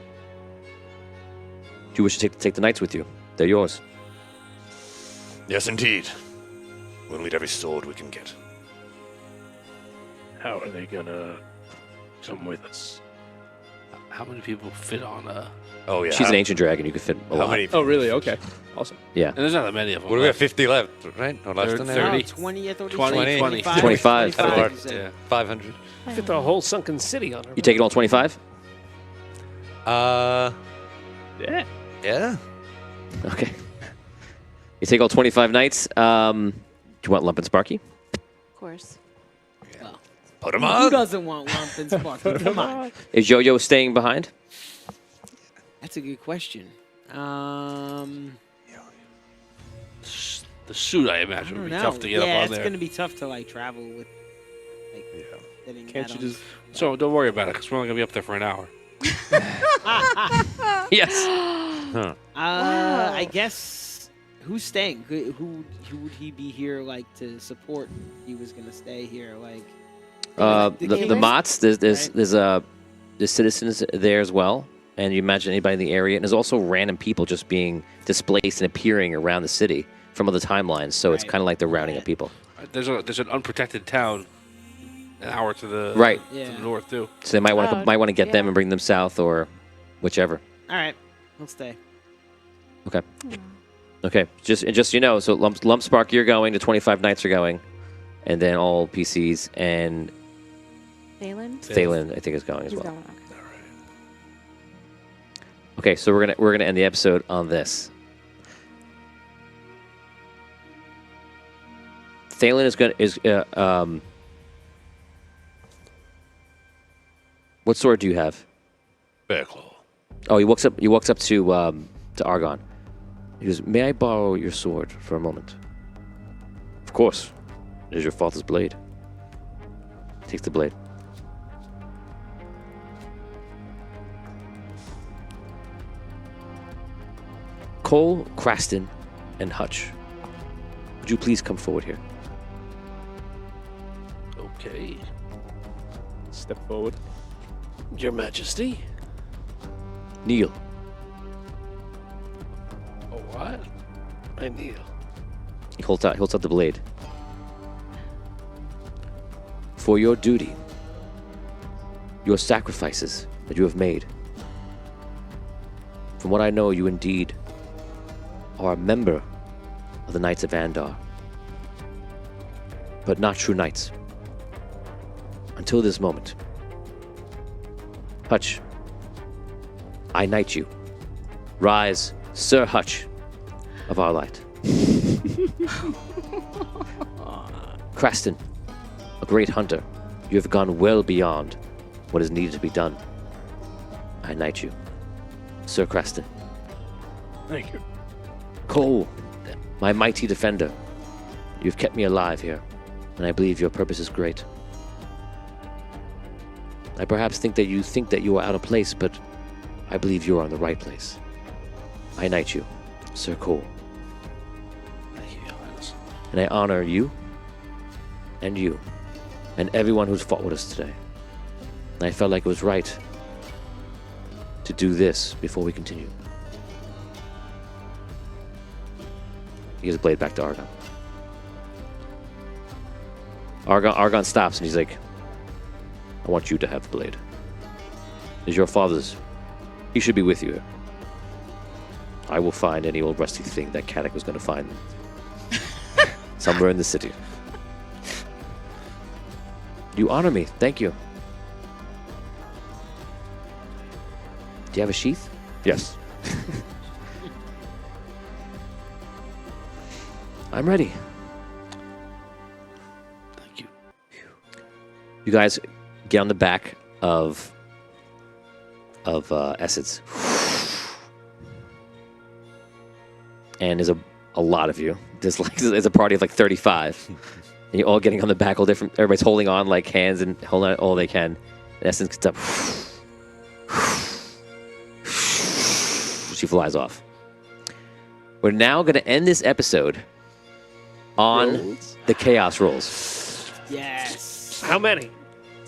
you wish to take the knights with you? They're yours. Yes, indeed. We'll need every sword we can get. How are they gonna come with us? How many people fit on a... Oh, yeah. She's an ancient dragon. You could fit a How lot. many? Oh, really? Okay. Awesome. Yeah. And there's not that many of them. What do we have? 50 left, right? Or less Thir- than that? 30. 20, I thought 20, 25. 25. 25, you said. Yeah. 500. Fit the whole sunken city on her. You taking all 25? Yeah. Yeah. Okay. You take all 25 knights. Do you want Lump and Sparky? Of course. Put them Who on. doesn't want lump and sparkle? Come on. Is Yo-Yo staying behind? That's a good question. The suit, I I imagine, don't would be know. tough to get yeah, up on it's there. going to be tough to like travel with. Like, getting Can't that you on. just... So don't worry about it, because we're only going to be up there for an hour. Yes. I guess who's staying? Who would he be here like to support? He was going to stay here, like. The Gamers? Mots. Right. There's citizens there as well, and you imagine anybody in the area, and there's also random people just being displaced and appearing around the city from other timelines. So it's Right. kind of like they're rounding up people. There's an unprotected town an hour to the, Right. to Yeah. the north, too. So they might want Oh, to get them yeah. and bring them south or whichever. All right, we'll stay. Okay. Okay. Just so you know, so Lump Spark, you're going. The 25 knights are going, and then all PCs and Thalen? Thalen, I think, is going as He's well. going. Okay. Okay, so we're gonna end the episode on this. Thalen is what sword do you have? Bear claw. Oh, he walks up to Argon. He goes, "May I borrow your sword for a moment?" Of course. It is your father's blade. Takes the blade. Cole, Craston, and Hutch, would you please come forward here? Okay. Step forward. Your Majesty. Kneel. Oh, what? I kneel. He holds out the blade. For your duty, your sacrifices that you have made. From what I know, you indeed are a member of the Knights of Andar, but not true knights. Until this moment. Hutch, I knight you. Rise, Sir Hutch of our light. Craston, a great hunter, you have gone well beyond what is needed to be done. I knight you, Sir Craston. Thank you. Cole, my mighty defender, you've kept me alive here, and I believe your purpose is great. I perhaps think that you are out of place, but I believe you are in the right place. I knight you, Sir Cole, Thank you, Your Highness. and I honor you, and everyone who's fought with us today. And I felt like it was right to do this before we continue. He gives the blade back to Argon. Argon stops and he's like, I want you to have the blade. It's your father's. He should be with you. I will find any old rusty thing that Caddock was going to find somewhere in the city. You honor me. Thank you. Do you have a sheath? Yes. I'm ready. Thank you. You guys get on the back of Essence. And there's a lot of you. There's a party of like 35. And you're all getting on the back, all different. Everybody's holding on like hands and holding on all they can. And Essence gets up. She flies off. We're now going to end this episode on the chaos rolls. Yes. How many?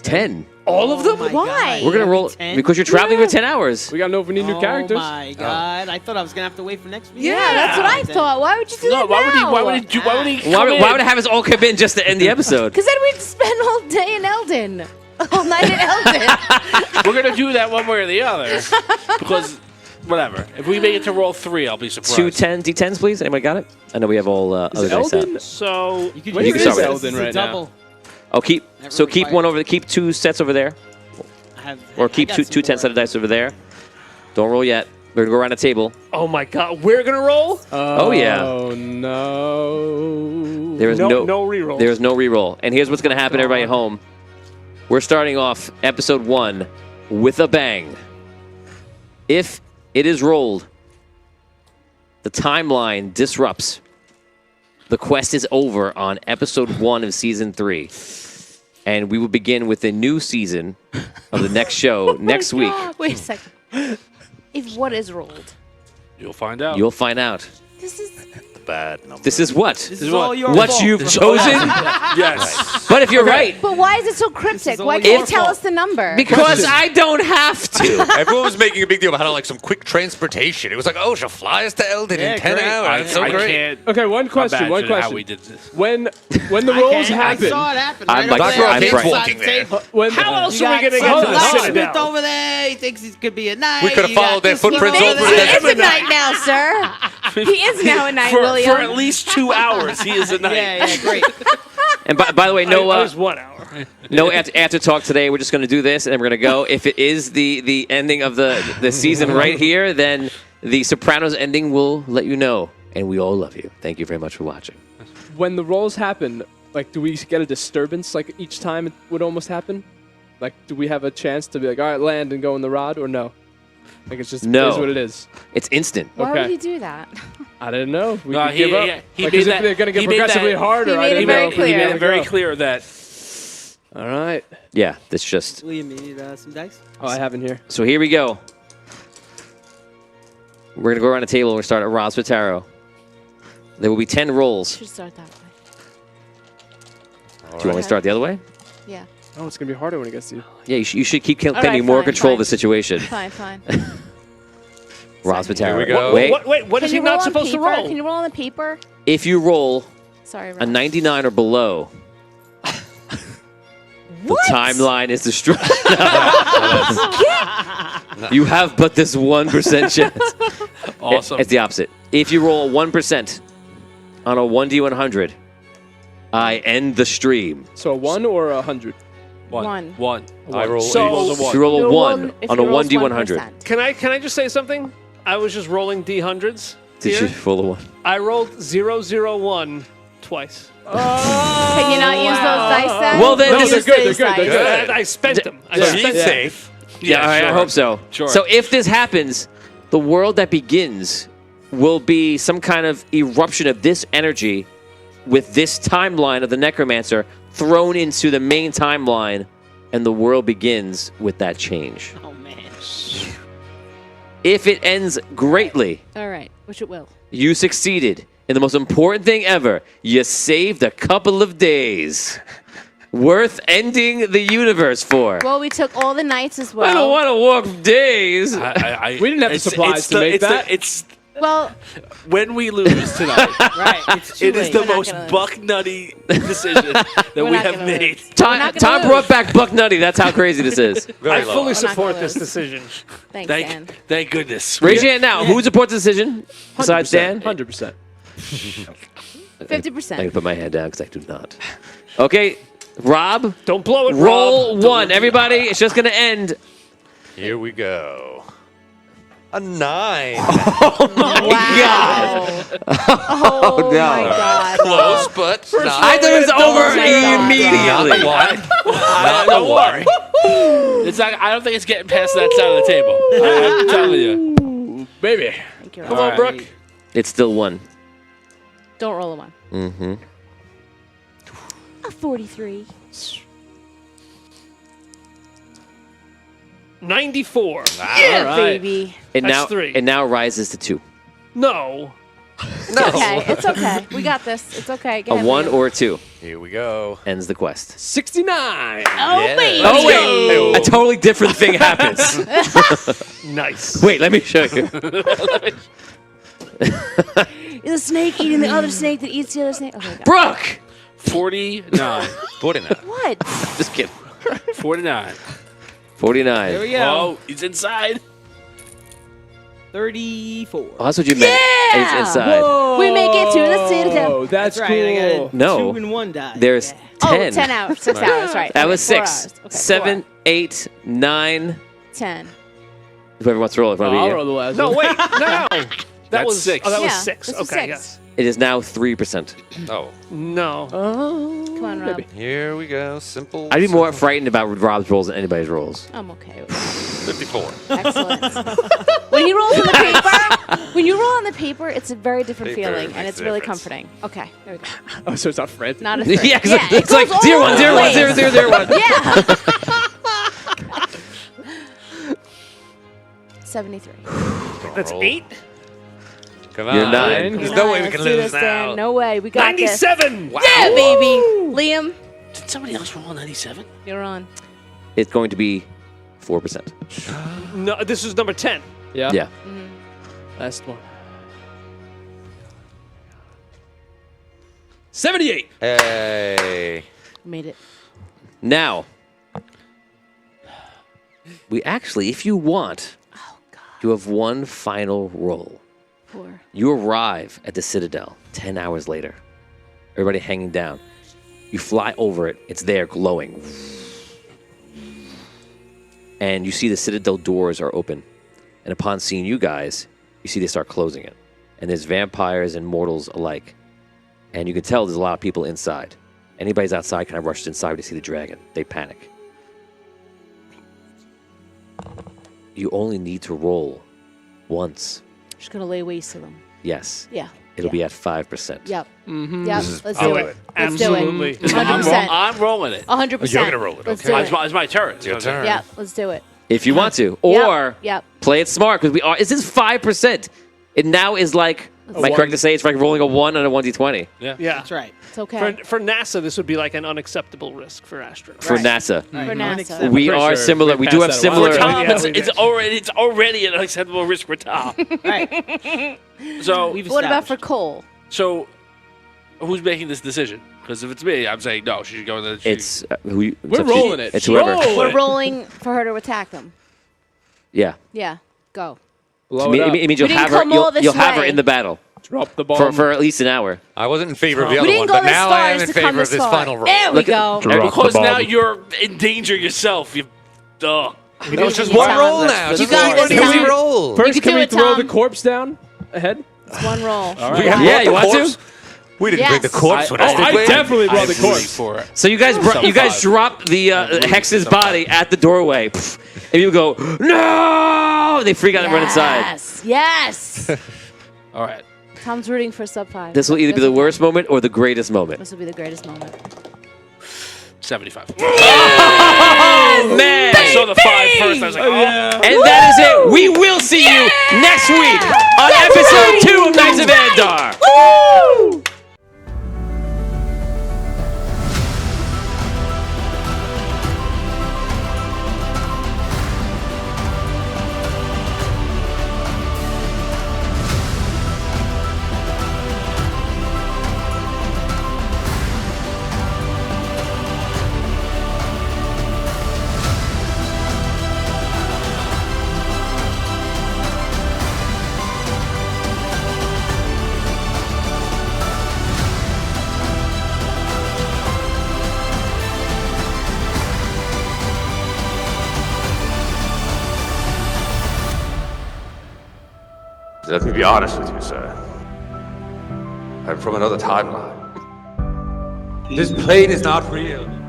10. All of them? my Why? God. We're going to roll 10? because you're traveling for 10 hours. We gotta know if we need new characters. Oh my god! I thought I was gonna have to wait for next week. Yeah, that's what I thought. Why would you do No, that why would he? now? Why would he? Why would he? Why would it have us all come in just to end the episode? Because then we'd spend all day in Eldon. All night in Eldon. We're gonna do that one way or the other because whatever. If we make it to roll 3, I'll be surprised. 2 D10s, please. Anybody got it? I know we have all other dice Eldon? out. So You could, Wait, you can start with Eldon right now. double. Oh, keep Never keep required. one over. Keep 2 sets over there, or keep I got two some 10 more. set of dice over there. Don't roll yet. We're gonna go around the table. oh my god, we're gonna roll? Oh, yeah. Oh no. There is No no reroll. There is no reroll. And here's what's gonna happen, everybody at home. We're starting off episode 1 with a bang. If it is rolled, the timeline disrupts. The quest is over on episode 1 of season 3. And we will begin with a new season of the next show next week. Wait a second. If what is rolled? You'll find out. You'll find out. This is The bad number. This is what? This is all your What fault. you've chosen? Yes. But if you're right, But why is it so cryptic? all Why your can't you tell fault. us the number? because I don't have to. Everyone was making a big deal about how like some quick transportation. It was like, oh, she'll fly us to Eldon in 10 great. hours. It's so I great. can't. Okay, one question. One imagine how question. we did this. When the I rolls can't- happen, I saw it happen. I'm right like- over I'm there. frightened. walking there. when How else You are we got gonna get some to the locksmith Citadel? over there. He thinks he could be a knight. We could have You got followed their this one footprints over over He there. is a knight now, sir. He is now a knight, For William. at least 2 hours, he is a knight. Yeah, great. And by the way, no, I was 1 hour. no after talk today. We're just going to do this, and then we're going to go. If it is the ending of the season right here, then the Sopranos ending will let you know. And we all love you. Thank you very much for watching. when the rolls happen, like, do we get a disturbance like each time it would almost happen? Like, do we have a chance to be like, all right, land and go in the rod, or no? Like, it's just No. is what it is. It's instant. Why Okay. would he do that? I didn't know. We No, could give up. he Like, made as if that- they're going to he get made progressively that- harder. He I made it didn't very know. clear. He made There it we very go. clear that All right. Yeah, that's just. William, you need some dice? Oh, I have in here. So here we go. We're going to go around the table and we'll start at Ross Vitaro. There will be 10 rolls. Should start that way. Do you want me to start the other way? Yeah. Oh, it's going to be harder when it gets to you. Yeah, you should keep claiming right, more fine, control of fine. the situation. Fine, fine. Ross Vitaro. Here we go. Wait, What is Can he you roll not on supposed to paper? roll? Can you roll on the paper? if you roll Sorry, a Ross. 99 or below, the What? timeline is destroyed. You have but this 1% chance. awesome. It's the opposite. If you roll 1% on a 1d100, I end the stream. So a 1 or a 100? One. One. I roll So- a rolls a If one. you roll a You're 1 if on a he rolls 1d100, 1%. Can I just say something? I was just rolling D100s. did here. you roll a 1? I rolled 001 twice. Can you not use those dice then? Well, then No, this they're is good. They're good. They're Good. good. And I spent them. I Yeah. spent She's them. safe. Yeah, I sure. hope so. Sure. So if this happens, the world that begins will be some kind of eruption of this energy with this timeline of the Necromancer thrown into the main timeline, and the world begins with that change. Oh, man. If it ends greatly, All right, which it will. you succeeded in the most important thing ever. You saved a couple of days. Worth ending the universe for. Well, we took all the knights as well. I don't want to walk days. We didn't have the supplies to make that. It's Well, when we lose tonight. Right. It's too It is late. the We're not most gonna lose. buck nutty decision that we not have gonna made. lose. Tom, not gonna Tom lose. brought back Buck Nutty. That's how crazy this is. Very I low. fully not support gonna this lose. decision. thanks, Dan. Thank goodness. Raise your hand now. Who would support the decision besides Dan? 100%. 50%. I can put my hand down because I do not. Okay, Rob, Don't blow it, roll Rob. 1. Everybody, it's just going to end. Here we go. A 9. Wow. Oh, no. my God. Close, but not. I thought it was over immediately. Not the one. It's not, I don't think it's getting past that side of the table. I'm telling you. Baby. Thank you. Come on, Brooke. It's still 1. Don't roll a 1. Mm-hmm. A 43. 94. Yeah, right. baby. And That's now 3. it now rises to 2. No. Okay, it's okay. We got this. It's okay. Go A ahead, 1 Liam. or a 2 Here we go. ends the quest. 69. Oh, Yeah. baby. Oh wait, a totally different thing happens. Nice. Wait, let me show you. Is a snake eating the other snake that eats the other snake? Okay, got it. Brooke! 49. 49. What? Just kidding. 49. 49. There we go. Oh, he's inside. 34. Oh, that's what you meant. Yeah! It's inside. We make it to the citadel. Oh, that's right. cool. I got a No. 2 and 1 die. There's Oh, 10. 10 hours. 6 hours, right. That Okay, was 4 6. hours. Okay, 7, 4. 8, 9. 10. Whoever wants to roll it, Oh, it'll be I'll you. roll the last No, one. wait. No. That That's was 6. Oh, that was Yeah, 6. this is Okay, 6. yes. It is now 3%. Oh, No. Come on, Rob. here we go. Simple. I'd be more simple. frightened about Rob's rolls than anybody's rolls. I'm okay with 54. it. Excellent. When he rolls on the paper, it's a very different Paper feeling, and makes it's a really difference. comforting. Okay, there we go. Oh, so it's not Fred. Not a threat. Yeah, 'cause Yeah, it's it like goes 0, all 1, 0, the 1, way. 0, 0, 0, 1. Yeah. 73. That's Roll. 8. Come on. You're 9. There's no way we Let's can do lose this, now. Dan. No way. We got this. 97. Wow. Yeah, baby. Liam, Did somebody else roll a 97? you're on. It's going to be 4%. No, this is number 10. Yeah. Yeah. Last one. 78. Hey. Made it. Now, we actually, if you want, you have one final roll. 4. You arrive at the Citadel 10 hours later. Everybody hanging down. You fly over it. It's there glowing. And you see the Citadel doors are open. And upon seeing you guys, you see they start closing it. And there's vampires and mortals alike. And you can tell there's a lot of people inside. Anybody's outside kind of rushes inside to see the dragon. They panic. You only need to roll once. Just gonna lay waste to them. Yes. Yeah. It'll be at 5%. Yep. Mm-hmm. Yep. is Let's do do it. it. Let's do Absolutely. it. 100%. I'm rolling it. 100%. You're gonna roll it, Let's okay. do It's it. my turn. It's your turn. Yeah, let's do it. If you want to. Or Yep. play it smart because we are. This is 5%. It now is like, am I correct to say it's like rolling a 1 on a 1d20 Yeah. That's right. It's okay. For NASA, this would be like an unacceptable risk for astronauts. for Right. NASA. For NASA. Unacceptable. We pretty are sure similar. we We do have passed that a while similar. ago. Tom, Yeah, it's, we it's did. already an unacceptable risk for Tom. Right. So, We've What about for established. Cole? so who's making this decision? Because if it's me, I'm saying no. She should go in the. It's who you, We're up to you. rolling it. It's whoever. Roll We're it. rolling for her to attack them. Yeah. Yeah. Go. Blow It it up. means you'll We have didn't her. come all this You'll have her way. in the battle Drop the bomb. for at least an hour. I wasn't in favor of the We other didn't one, go but this now far I am as in to come favor of this this far. final roll. There we Look at- go. Drop because the now bomb. you're in danger yourself. You. Duh. No, it's just You one got roll this. now. You Just got one this, easy Tom. roll. First, You can can we do it, throw the Tom. corpse down ahead? It's one roll. We haven't Yeah, brought you the want corpse? to? We didn't bring the Yes. corpse when I I did. definitely brought the I bleed corpse. for it. So you guys, you guys drop the Hex's body at the doorway, and you go, no! They freak out and run inside. Yes. Yes. All right. Tom's rooting for sub 5. This will either be the worst moment or the greatest moment. This will be the greatest moment. 75. Oh man! I saw the 5 first. I was like, oh. And that is it. We will see you next week on episode 2 of Knights of Andar. Woo! Let me be honest with you, sir. I'm from another timeline. This plane is not real.